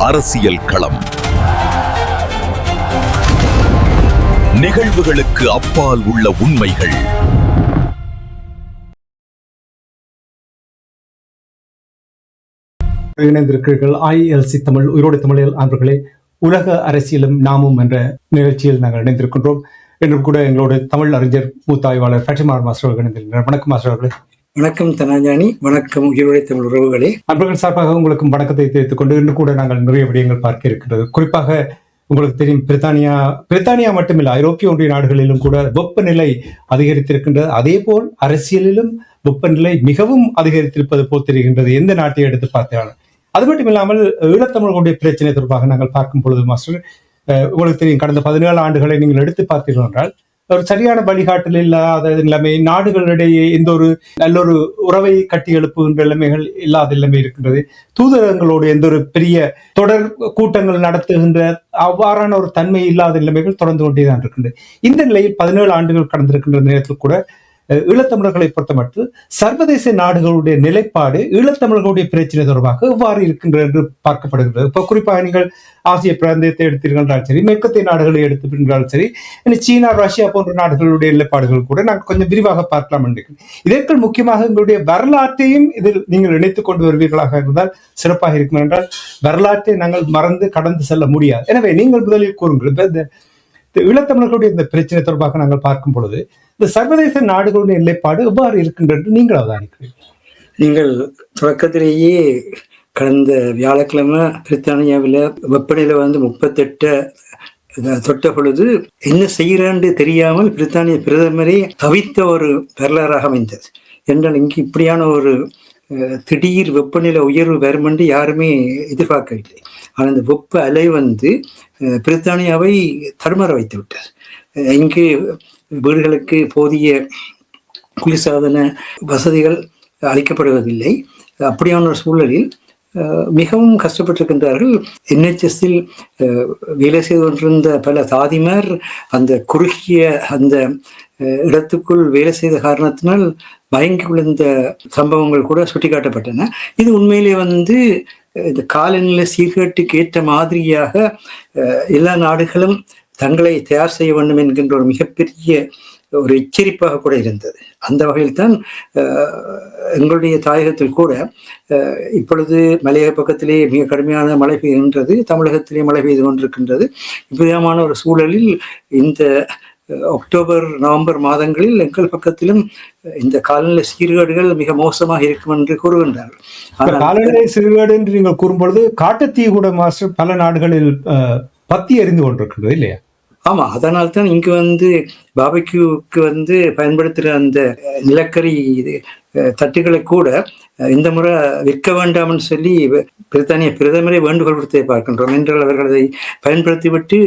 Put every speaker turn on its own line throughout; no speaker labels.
அரசியல் களம். நிகழ்வுகளுக்கு அப்பால் உள்ள உண்மைகள்.
இணைந்திருக்கிறீர்கள் ILC தமிழ் உயிரோடு தமிழில் அன்பர்களே. உலக அரசியலும் நாமும் என்ற நிகழ்ச்சியில் நாங்கள் இணைந்திருக்கின்றோம். என்றும் கூட எங்களோட தமிழ் அறிஞர் மூத்த ஆய்வாளர் ஃபட்டிமார் மாஸ்டர் அவர்கள் இணைந்திருக்கிறார். வணக்கம் மாஸ்டர் அவர்களே.
வணக்கம் தனாஜானி. வணக்கம் உயிரோடு தமிழ் உறவுகளே.
அன்பர்கள் சார்பாக உங்களுக்கும் வணக்கத்தை தெரிவித்துக் கொண்டு இன்று கூட நாங்கள் நிறைய விடயங்கள் பார்க்க இருக்கின்றது. குறிப்பாக உங்களுக்கு தெரியும், பிரித்தானியா மட்டுமில்லை, ஐரோப்பிய ஒன்றிய நாடுகளிலும் கூட வெப்பநிலை அதிகரித்திருக்கின்றது. அதே போல் அரசியலிலும் வெப்பநிலை மிகவும் அதிகரித்திருப்பது போல் தெரிகின்றது, எந்த நாட்டை எடுத்து பார்த்தாலும். அது மட்டும் இல்லாமல் ஈழத்தமிழர்களுடைய பிரச்சனை தொடர்பாக நாங்கள் பார்க்கும் பொழுது மாஸ்டர், உங்களுக்கு தெரியும், கடந்த 17 ஆண்டுகளை நீங்கள் எடுத்து பார்த்தீர்கள் என்றால் ஒரு சரியான வழிகாட்டல் இல்லாத நிலைமை, நாடுகளிடையே எந்த ஒரு நல்ல ஒரு உறவை கட்டி எழுப்புகின்ற நிலைமைகள் இல்லாத நிலைமை இருக்கின்றது. தூதரகங்களோடு எந்த ஒரு பெரிய தொடர் கூட்டங்கள் நடத்துகின்ற அவ்வாறான ஒரு தன்மை இல்லாத நிலைமைகள் தொடர்ந்து கொண்டேதான் இருக்கின்றது. இந்த நிலையில் 17 ஆண்டுகள் கடந்திருக்கின்ற நேரத்தில் கூட ஈழத்தமிழர்களை பொறுத்தமட்டு சர்வதேச நாடுகளுடைய நிலைப்பாடு ஈழத்தமிழர்களுடைய பிரச்சனை தொடர்பாக எவ்வாறு இருக்கின்றது என்று பார்க்கப்படுகிறது. இப்போ குறிப்பாக நீங்கள் ஆசிய பிராந்தியத்தை எடுத்தீர்களால் சரி, மேற்கத்திய நாடுகளை எடுத்துக்கின்றாலும் சரி, சீனா, ரஷ்யா போன்ற நாடுகளுடைய நிலைப்பாடுகள் கூட நாங்கள் கொஞ்சம் விரிவாக பார்க்கலாம் என்று. இதற்கு முக்கியமாக எங்களுடைய வரலாற்றையும் இதில் நீங்கள் இணைத்துக் கொண்டு வருவீர்களாக இருந்தால் சிறப்பாக இருக்கும். என்றால் வரலாற்றை நாங்கள் மறந்து கடந்து செல்ல முடியாது. எனவே நீங்கள் முதலில் கூறுங்கள், ஈழத்தமிழர்களுடைய இந்த பிரச்சனை தொடர்பாக நாங்கள் பார்க்கும் பொழுது இந்த சர்வதேச நாடுகளுடைய நிலைப்பாடு எவ்வாறு இருக்கின்றது நீங்கள் அவதானிக்கிறீர்கள்?
நீங்கள் தொடக்கத்திலேயே கடந்த வியாழக்கிழமை பிரித்தானியாவில் வெப்பநிலை 38 தொட்ட பொழுது என்ன செய்யறான்னு தெரியாமல் பிரித்தானிய பிரதமரே தவித்த ஒரு வரலாறாக அமைந்தது. என்றால் இங்கு இப்படியான ஒரு திடீர் வெப்பநிலை உயர்வு வரும் என்று யாருமே எதிர்பார்க்கவில்லை. ஆனால் இந்த வெப்ப அலை பிரித்தானியாவை தடுமாற வைத்து விட்டது. இங்கு வீடுகளுக்கு போதிய குளிர்சாதன வசதிகள் அளிக்கப்படுவதில்லை. அப்படியான ஒரு சூழலில் மிகவும் கஷ்டப்பட்டிருக்கின்றார்கள். NHSல் வேலை செய்து கொண்டிருந்த பல தாதிமார் அந்த குறுகிய அந்த இடத்துக்குள் வேலை செய்த காரணத்தினால் மயங்கி விழுந்த சம்பவங்கள் கூட சுட்டிக்காட்டப்பட்டன. இது உண்மையிலே இந்த காலநிலை சீர்கேட்டுக்கு ஏற்ற மாதிரியாக எல்லா நாடுகளும் தங்களை தயார் செய்ய வேண்டும் என்கின்ற ஒரு மிகப்பெரிய ஒரு எச்சரிப்பாக கூட இருந்தது. அந்த வகையில் தான் எங்களுடைய தாயகத்தில் கூட இப்பொழுது மலையக பக்கத்திலே மிக கடுமையான மழை பெய்கின்றது, தமிழகத்திலே மழை பெய்து கொண்டிருக்கின்றது. இப்படியான ஒரு சூழலில் இந்த அக்டோபர், நவம்பர் மாதங்களில் எங்கள் பக்கத்திலும் இந்த காலநிலை சீர்கேடுகள் மிக மோசமாக இருக்கும் என்று கூறுகின்றார்கள்.
காலநிலை சீர்கேடு என்று நீங்கள் கூறும்பொழுது காட்டுத்தீ கூட மாஸ்டர் பல நாடுகளில் பத்தி எறிந்து கொண்டிருக்கின்றது இல்லையா?
ஆமா, அதனால் தான் இங்கு பாபிக்யூக்கு பயன்படுத்துகிற அந்த நிலக்கரி தட்டுகளை கூட இந்த முறை விற்க வேண்டாம்னு சொல்லி பிரித்தானிய பிரதமரை வேண்டுகோள் கொடுத்ததை பார்க்கின்றோம். என்றால் அவர்கள் அதை பயன்படுத்திவிட்டு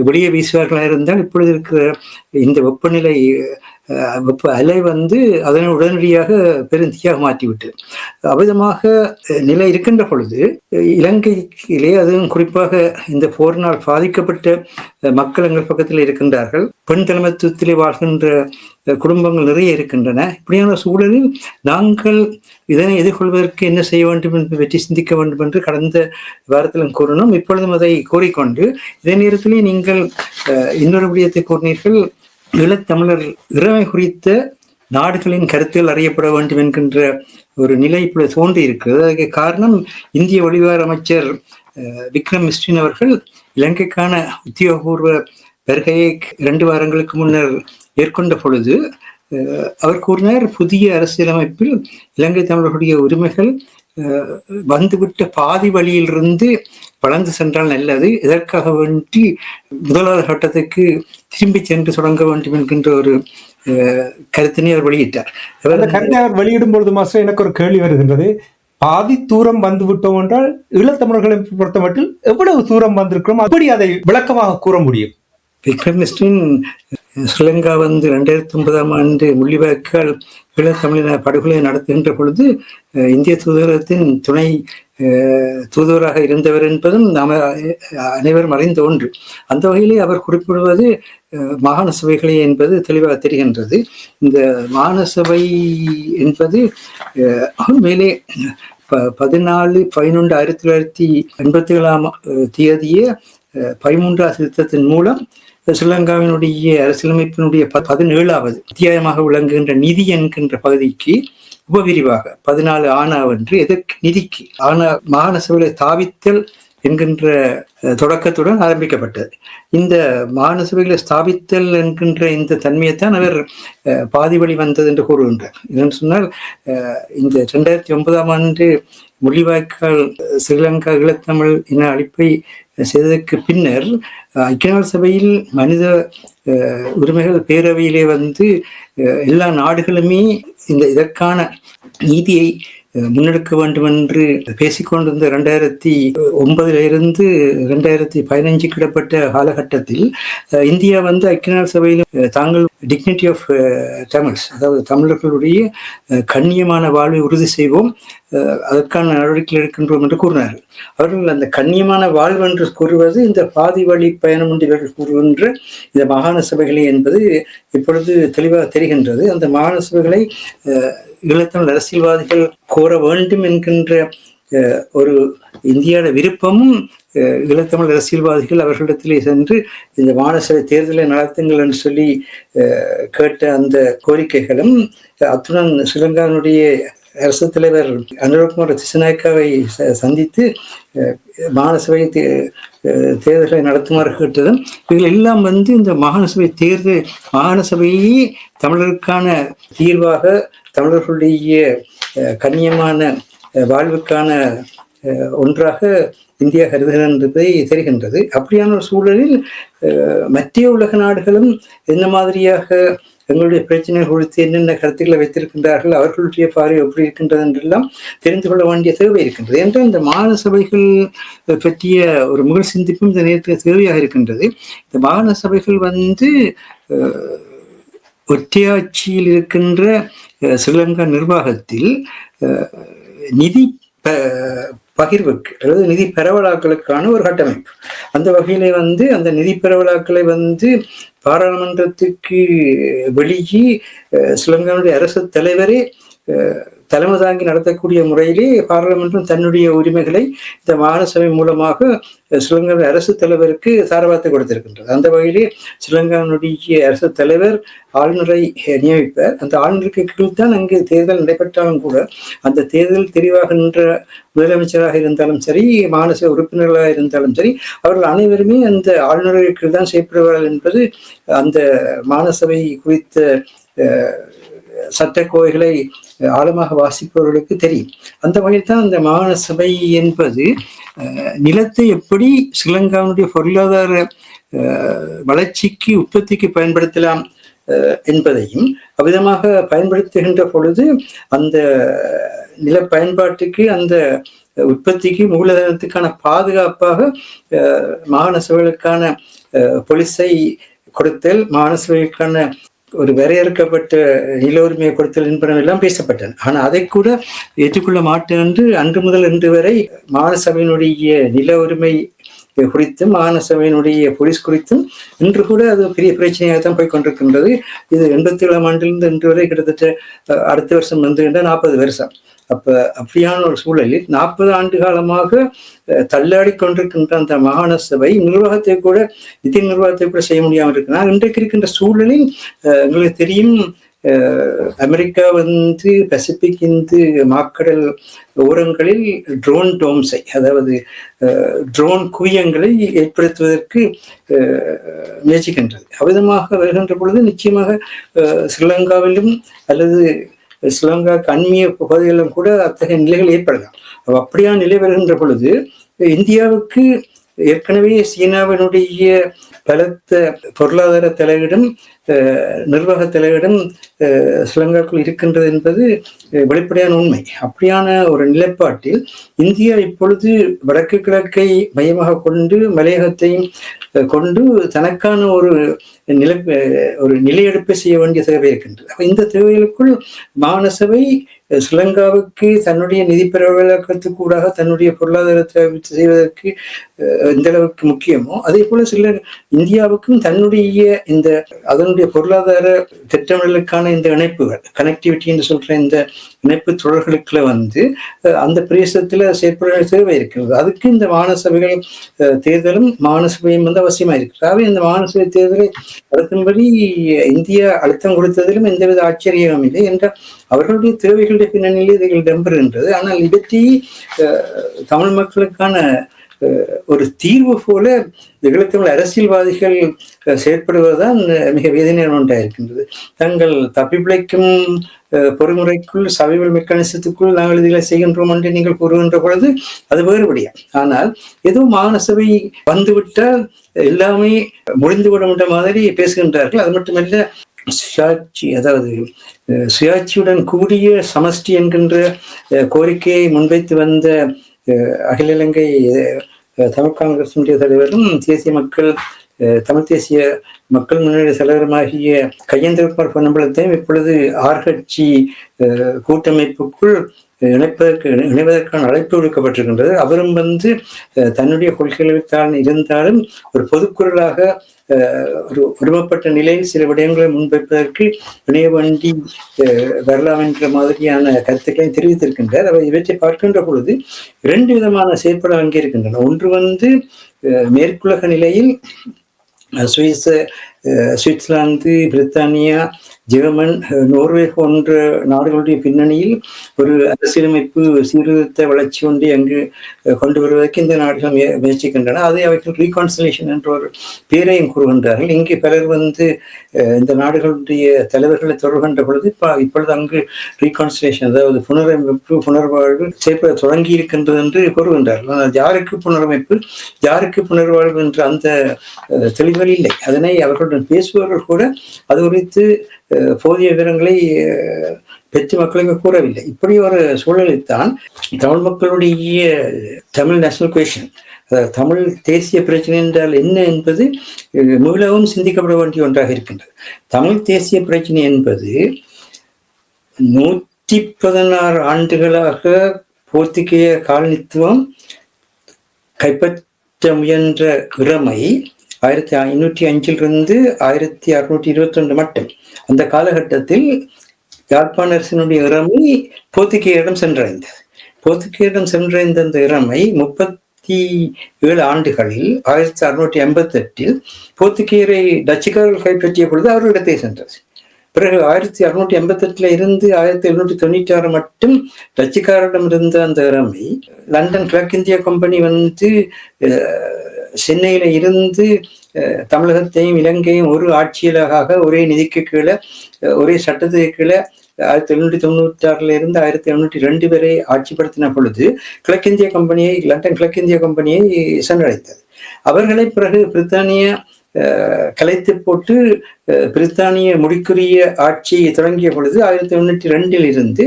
வெளியே வீசுவார்களாக இருந்தால் இப்பொழுது இருக்கிற இந்த வெப்பநிலை வெப்ப அலை அதனை உடனடியாக பெருந்தியாக மாற்றிவிட்டு அவ்விதமாக நிலை இருக்கின்ற பொழுது இலங்கையிலே, அதுவும் குறிப்பாக இந்த போரினால் பாதிக்கப்பட்ட மக்கள் எங்கள் பக்கத்தில் இருக்கின்றார்கள். பெண் தலைமைத்துவத்திலே வாழ்கின்ற குடும்பங்கள் நிறைய இருக்கின்றன. இப்படியான சூழலில் நாங்கள் இதனை எதிர்கொள்வதற்கு என்ன செய்ய வேண்டும் என்று பற்றி சிந்திக்க வேண்டும் என்று கடந்த வாரத்திலும் கூறினோம். இப்பொழுதும் அதை கூறிக்கொண்டு இதே நேரத்திலே நீங்கள் இன்னொரு விடயத்தை கூறினீர்கள். ஈழத்தமிழர் இறைமை குறித்த நாடுகளின் கருத்தில் அறியப்பட வேண்டும் என்கின்ற ஒரு நிலை இப்பொழுது தோன்றி இருக்கிறது. அதற்கு காரணம் இந்திய வெளிவார அமைச்சர் விக்ரம் மிஸ்ரின் அவர்கள் இலங்கைக்கான உத்தியோகபூர்வ வருகையை 2 வாரங்களுக்கு முன்னர் மேற்கொண்ட பொழுது அவர் கூறினார், புதிய அரசியலமைப்பில் இலங்கை தமிழர்களுடைய உரிமைகள் வந்துவிட்ட பாதி வழியிலிருந்து வளர்ந்து சென்றால் நல்லது, இதற்காக வேண்டி முதலாவது கட்டத்துக்கு திரும்பி சென்று தொடங்க வேண்டும் என்கின்ற ஒரு கருத்தினை அவர் வெளியிட்டார்.
கருத்தை அவர் வெளியிடும் பொழுது மாஸ்டர் எனக்கு ஒரு கேள்வி வருகின்றது. பாதி தூரம் வந்து விட்டோம் என்றால் ஈழத்தமிழர்களை பொறுத்த மட்டும் எவ்வளவு தூரம் வந்திருக்கிறோம், அப்படி அதை விளக்கமாக கூற முடியும்?
விக்ரம் மிஸ்ரின் ஸ்ரீலங்கா 2009ஆம் ஆண்டு முள்ளிவாய்க்கால் ஈழத்தமிழின படுகொலை நடத்துகின்ற பொழுது இந்திய தூதரகத்தின் துணை தூதுவராக இருந்தவர் என்பதும் நாம் அனைவரும் அறிந்த ஒன்று. அந்த வகையிலே அவர் குறிப்பிடுவது மாகாண சபைகளே என்பது தெளிவாக தெரிகின்றது. இந்த மாகாண சபை என்பது மேலே 14/11/1987 13வது திருத்தத்தின் மூலம் ஸ்ரீலங்காவினுடைய அரசியலமைப்பினுடைய 17வது அத்தியாயமாக விளங்குகின்ற நிதி என்கின்ற பகுதிக்கு உபவிரிவாக 14 ஆனாவென்று எதற்கு நிதிக்கு மாகாண சபைகளை ஸ்தாபித்தல் என்கின்ற தொடக்கத்துடன் ஆரம்பிக்கப்பட்டது. இந்த மாகாண சபைகளை ஸ்தாபித்தல் என்கின்ற இந்த தன்மையைத்தான் அவர் பாதி வழி வந்தது என்று கூறுகின்றார். என்னென்னு சொன்னால், இந்த 2009ஆம் ஆண்டு முள்ளிவாய்க்கால் ஸ்ரீலங்கா ஈழத்தமிழ் இன அழிப்பை செய்ததற்கு பின்னர் ஐக்கிய நாடு சபையில் மனித உரிமைகள் பேரவையிலே எல்லா நாடுகளுமே இதற்கான நீதியை முன்னெடுக்க வேண்டும் என்று பேசிக்கொண்டிருந்த 2009 2015 கிடப்பட்ட காலகட்டத்தில் இந்தியா ஐக்கிய நாடு சபையில் தாங்கள் டிக்னிட்டி ஆஃப் தமிழ்ஸ், அதாவது தமிழர்களுடைய கண்ணியமான வாழ்வை உறுதி செய்வோம், அதற்கான நடவடிக்கை எடுக்கின்றோம் என்று கூறினார்கள். அவர்கள் அந்த கண்ணியமான வாழ்வு என்று கூறுவது இந்த பாதி வழி பயணம் என்று இவர்கள் கூறுகின்ற இந்த மாகாண சபைகளே என்பது இப்பொழுது தெளிவாக தெரிகின்றது. அந்த மாகாண சபைகளை ஈழத்தமிழ் அரசியல்வாதிகள் கோர வேண்டும் என்கின்ற ஒரு இந்தியாவோட விருப்பமும் ஈழத்தமிழ் அரசியல்வாதிகள் அவர்களிடத்திலே சென்று இந்த மாகாண சபை தேர்தலை நடத்துங்கள் என்று சொல்லி கேட்ட அந்த கோரிக்கைகளும், அத்துடன் ஸ்ரீலங்காவினுடைய அரசு தலைவர் அனுரகுமார திசுநாயக்காவை சந்தித்து மாகாண சபை தேர்தலை நடத்துமாறு கேட்டதும், இவர்கள் எல்லாம் இந்த மாகாண சபை தேர்தல் மாகாண சபையே தமிழருக்கான தீர்வாக, தமிழர்களுடைய கண்ணியமான வாழ்வுக்கான ஒன்றாக இந்தியா கருதுகிறது என்பதை தெரிகின்றது. அப்படியான ஒரு சூழலில் மத்திய உலக நாடுகளும் என்ன மாதிரியாக எங்களுடைய பிரச்சனைகள் குறித்து என்னென்ன கருத்துக்களை வைத்திருக்கின்றார்கள், அவர்களுடைய பார்வை எப்படி இருக்கின்றது என்றெல்லாம் தெரிந்து கொள்ள வேண்டிய தேவை இருக்கின்றது. என்றால் இந்த மாகாண சபைகள் பற்றிய ஒரு முகல் சிந்திப்பும் இந்த நேரத்தில் தேவையாக இருக்கின்றது. இந்த மாகாண சபைகள் ஒற்றையாட்சியில் இருக்கின்ற ஸ்ரீலங்கா நிர்வாகத்தில் நிதி பகிர்வுக்கு அல்லது நிதி பரவலாக்களுக்கான ஒரு கட்டமைப்பு. அந்த வகையிலே அந்த நிதி பரவலாக்களை பாராளுமன்றத்துக்கு வெளியே ஸ்ரீலங்காவுடைய அரசு தலைவரே தலைமை தாங்கி நடத்தக்கூடிய முறையிலே பாராளுமன்றம் தன்னுடைய உரிமைகளை இந்த மாகாண சபை மூலமாக ஸ்ரீலங்காவுடைய அரசு தலைவருக்கு சாரவாத்தை கொடுத்திருக்கின்றது. அந்த வகையிலே ஸ்ரீலங்காவுடைய அரசு தலைவர் ஆளுநரை நியமிப்பார். அந்த ஆளுநருக்கு கீழ்தான் அங்கு தேர்தல் நடைபெற்றாலும் கூட அந்த தேர்தல் தெரிவாகின்ற முதலமைச்சராக இருந்தாலும் சரி, மாகாண சபை உறுப்பினர்களாக இருந்தாலும் சரி, அவர்கள் அனைவருமே அந்த ஆளுநருக்கு கீழ் தான் செயற்படுவார்கள் என்பது அந்த மாகாண சபை குறித்த சட்ட கோவைகளை ஆழமாக வாசிப்பவர்களுக்கு தெரியும். அந்த வகையில் தான் அந்த மாகாண சபை என்பது நிலத்தை எப்படி ஸ்ரீலங்காவுடைய பொருளாதார வளர்ச்சிக்கு உற்பத்திக்கு பயன்படுத்தலாம் என்பதையும், அவ்விதமாக பயன்படுத்துகின்ற பொழுது அந்த நில பயன்பாட்டுக்கு அந்த உற்பத்திக்கு மூலதனத்துக்கான பாதுகாப்பாக மாகாண சபைகளுக்கான பொலிஸை கொடுத்தல், மாகாண சபைகளுக்கான ஒரு வரையறுக்கப்பட்ட நில உரிமையை கொடுத்தல் என்பனவெல்லாம் பேசப்பட்டன. ஆனால் அதை கூட ஏற்றுக்கொள்ள மாட்டேன் என்று அன்று முதல் இன்று வரை மாகாண சபையினுடைய நில உரிமை குறித்தும் மாகாண சபையினுடைய போலீஸ் குறித்தும் இன்று கூட அது பெரிய பிரச்சனையாக தான் போய் கொண்டிருக்கின்றது. இது 87ஆம் ஆண்டிலிருந்து இன்று வரை கிட்டத்தட்ட அடுத்த வருஷம் 40 வருஷம். அப்படியான ஒரு சூழலில் 40 ஆண்டு காலமாக தள்ளாடி கொண்டிருக்கின்ற அந்த மாகாண சபை நிர்வாகத்தை கூட, நிதி நிர்வாகத்தை கூட செய்ய முடியாமல் இருக்கிறார். இன்றைக்கு இருக்கின்ற சூழலில் எங்களுக்கு தெரியும், அமெரிக்கா பசிபிக் இந்து மாக்கடல் ஓரங்களில் ட்ரோன் டோம்ஸை, அதாவது ட்ரோன் குவியங்களை ஏற்படுத்துவதற்கு முயற்சிக்கின்றது. அவ்விதமாக வருகின்ற பொழுது நிச்சயமாக ஸ்ரீலங்காவிலும் அல்லது ஸ்ரீலங்காவுக்கு அந்நிய பகுதிகளிலும் கூட அத்தகைய நிலைகள் ஏற்படலாம். அப்படியான நிலை வருகின்ற பொழுது இந்தியாவுக்கு ஏற்கனவே சீனாவினுடைய பலத்த பொருளாதார தலையிடம், நிர்வாக தலையிடம் ஸ்ரீலங்காவுக்குள் இருக்கின்றது என்பது வெளிப்படையான உண்மை. அப்படியான ஒரு நிலைப்பாட்டில் இந்தியா இப்பொழுது வடக்கு கிழக்கை மையமாக கொண்டு மலையகத்தையும் கொண்டு தனக்கான ஒரு நிலையெடுப்பை செய்ய வேண்டிய தேவை இருக்கின்றது. இந்த தேவைகளுக்குள் மாகாண சபை ஸ்ரீலங்காவுக்கு தன்னுடைய நிதி பரவலாக்கத்துக்கு கூடாக தன்னுடைய பொருளாதாரத்தை செய்வதற்கு எந்த அளவுக்கு முக்கியமோ அதே போல இந்தியாவுக்கும் தன்னுடைய அதனுடைய அதனுடைய பொருளாதார திட்டமிடலுக்கான இந்த இணைப்புகள், கனெக்டிவிட்டி என்று சொல்ற இந்த இணைப்பு தொடர்களுக்குள்ள வந்து அந்த பிரதேசத்துல செயற்பட தேவை இருக்கிறது. அதுக்கு இந்த மாகாண சபைகள் தேர்தலும் மாகாண சபையும் வந்து அவசியமா இருக்கிறது. ஆகவே இந்த மாகாண சபை தேர்தலை நடத்தும்படி இந்தியா அழுத்தம் கொடுத்ததிலும் எந்தவித ஆச்சரியமும் இல்லை என்ற அவர்களுடைய தேவைகளுடைய பின்னணியிலே இதில் இடம்பெறுகின்றது. ஆனால் இவற்றை தமிழ் மக்களுக்கான ஒரு தீர்வு போல ஈழத்தமிழ் அரசியல்வாதிகள் செயற்படுவதுதான் மிக வேதனையான ஒன்றாக இருக்கின்றது. தங்கள் தப்பி பிழைக்கும் பொறிமுறைக்குள் சபைகள் மெக்கானிசத்துக்குள் நாங்கள் இதில் செய்கின்றோம் என்று நீங்கள் கூறுகின்ற பொழுது அது வேறுபடியா. ஆனால் ஏதோ மாகாண சபை வந்துவிட்டால் எல்லாமே முடிந்துவிடும் என்ற மாதிரி பேசுகின்றார்கள். அது மட்டுமல்ல, சுயாட்சி, அதாவது சுயாட்சியுடன் கூடிய சமஷ்டி என்கின்ற கோரிக்கையை முன்வைத்து வந்த அகில இலங்கை தமிழ் காங்கிரசினுடைய தலைவரும் தேசிய மக்கள் தமிழ் தேசிய மக்கள் முன்னணி தலைவருமாகிய கையேந்திரகுமார் பொன்னம்பலத்தையும் இப்பொழுது ஆர்கட்சி கூட்டமைப்புக்குள் இணைவதற்கான அழைப்பு விடுக்கப்பட்டிருக்கின்றது. அவரும் வந்து தன்னுடைய கொள்கைகளில் தான் இருந்தாலும் ஒரு பொதுக்குரலாக ஒரு ஒருமைப்பட்ட நிலையில் சில விடயங்களை முன்வைப்பதற்கு இணைய வண்டி வரலாம் என்ற மாதிரியான கருத்துக்களை தெரிவித்திருக்கின்றார். அவர் இவற்றை பார்க்கின்ற பொழுது 2 விதமான செயற்பாடு அங்கே இருக்கின்றன. ஒன்று வந்து மேற்குலக நிலையில் சுவிட்சர்லாந்து, பிரித்தானியா, ஜெர்மன், நோர்வே போன்ற நாடுகளுடைய பின்னணியில் ஒரு அரசியலமைப்பு சீர்திருத்த வளர்ச்சி ஒன்றை அங்கு கொண்டு வருவதற்கு இந்த நாடுகள் முயற்சிக்கின்றன. அதை அவர்கள் ரீகான்சிலேஷன் என்ற ஒரு பேரையும் கூறுகின்றார்கள். இங்கே பலர் வந்து இந்த நாடுகளுடைய தலைவர்களை தொடர்கின்ற பொழுது இப்பொழுது அங்கு ரீகான்சிலேஷன், அதாவது புனரமைப்பு, புனர்வாழ்வு செயற்பட தொடங்கி இருக்கின்றது என்று கூறுகின்றார்கள். ஆனால் யாருக்கு புனரமைப்பு, யாருக்கு புனர்வாழ்வு என்ற அந்த தெளிவுகள் இல்லை. அதனை அவர்களுடன் பேசுபவர்கள் கூட அது குறித்து போதிய விவரங்களை பெற்று மக்களுக்கு கூறவில்லை. இப்படி ஒரு சூழலில்தான் தமிழ் மக்களுடைய தமிழ் நேஷனல் குவெஷன், அதாவது தமிழ் தேசிய பிரச்சனை என்றால் என்ன என்பது மிகவும் சிந்திக்கப்பட வேண்டிய ஒன்றாக இருக்கின்றது. தமிழ் தேசிய பிரச்சனை என்பது 116 ஆண்டுகளாக போர்த்துகேய காலனித்துவம் கைப்பற்ற முயன்ற இறமை 1505 1622 மட்டும் அந்த காலகட்டத்தில் யாழ்ப்பாண அரசினுடைய இறமை போர்த்துகேயரிடம் சென்றடைந்தது. போர்த்துகேயரிடம் சென்றடைந்த அந்த இறமை 37 ஆண்டுகளில் 1688 போர்த்துகேயரை டச்சுக்காரர்கள் கைப்பற்றிய பொழுது அவர்களிடத்தை சென்றது. பிறகு 1688 இருந்து 1796 மட்டும் டச்சுக்காரரிடம் இருந்த அந்த இறமை லண்டன் கிழக்கிந்திய கம்பெனி வந்து சென்னையில இருந்து தமிழகத்தையும் இலங்கையும் ஒரு ஆட்சியலாக ஒரே நிதிக்கு கீழே ஒரே சட்டத்துக்கு கீழே 1796 இருந்து 1702 வரை ஆட்சிப்படுத்தின பொழுது கிழக்கிந்திய கம்பெனியை, லண்டன் கிழக்கிந்திய கம்பெனியை சென்றடைத்தது. அவர்களை பிறகு பிரித்தானியா கலைத்து போட்டு பிரித்தானிய முடிக்குரிய ஆட்சி தொடங்கிய பொழுது 1802 இருந்து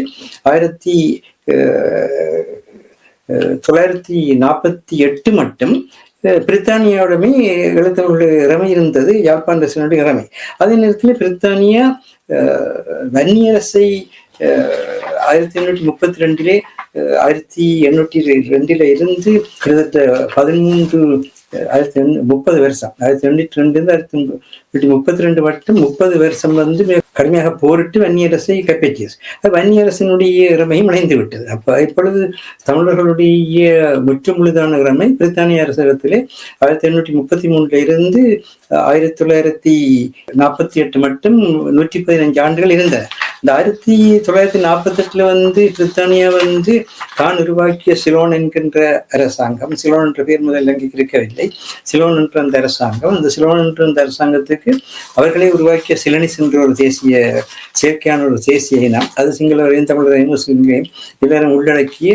1948 மட்டும் பிரித்தானியாவுடமே ஈழத்தமிழ் இறமை இருந்தது, யாழ்ப்பாண அரசினுடைய இறமை. அதே நேரத்தில் பிரித்தானியா வன்னியரசை 1832 1802 இருந்து கிட்டத்தட்ட 30 வருஷம் 1802 1832 மட்டும் 30 வருஷம் வந்து கடுமையாக போரிட்டு வன்னியரசை கைப்பற்றியது. வன்னியரசனுடைய இறமையும் இணைந்து விட்டது. அப்ப இப்பொழுது தமிழர்களுடைய முற்றுமுழுதான இறமை பிரித்தானிய அரசாங்கத்திலே 1833 இருந்து 1948 மட்டும் 115 ஆண்டுகள் இருந்தன. இந்த 1948 வந்து பிரித்தானியா வந்து தான் உருவாக்கிய சிலோன் என்கின்ற அரசாங்கம், சிலோன் என்ற பேர் முதல் இலங்கைக்கு இருக்கவில்லை, சிலோன் என்ற அந்த அரசாங்கம், அந்த சிலோன் என்ற அந்த அரசாங்கத்துக்கு அவர்களே உருவாக்கிய சிலனிஸ் என்ற ஒரு தேசிய செயற்கையான ஒரு தேசிய இனம், அது சிங்களவரையும் தமிழரையும் முஸ்லிம்களையும் எல்லாரும் உள்ளடக்கிய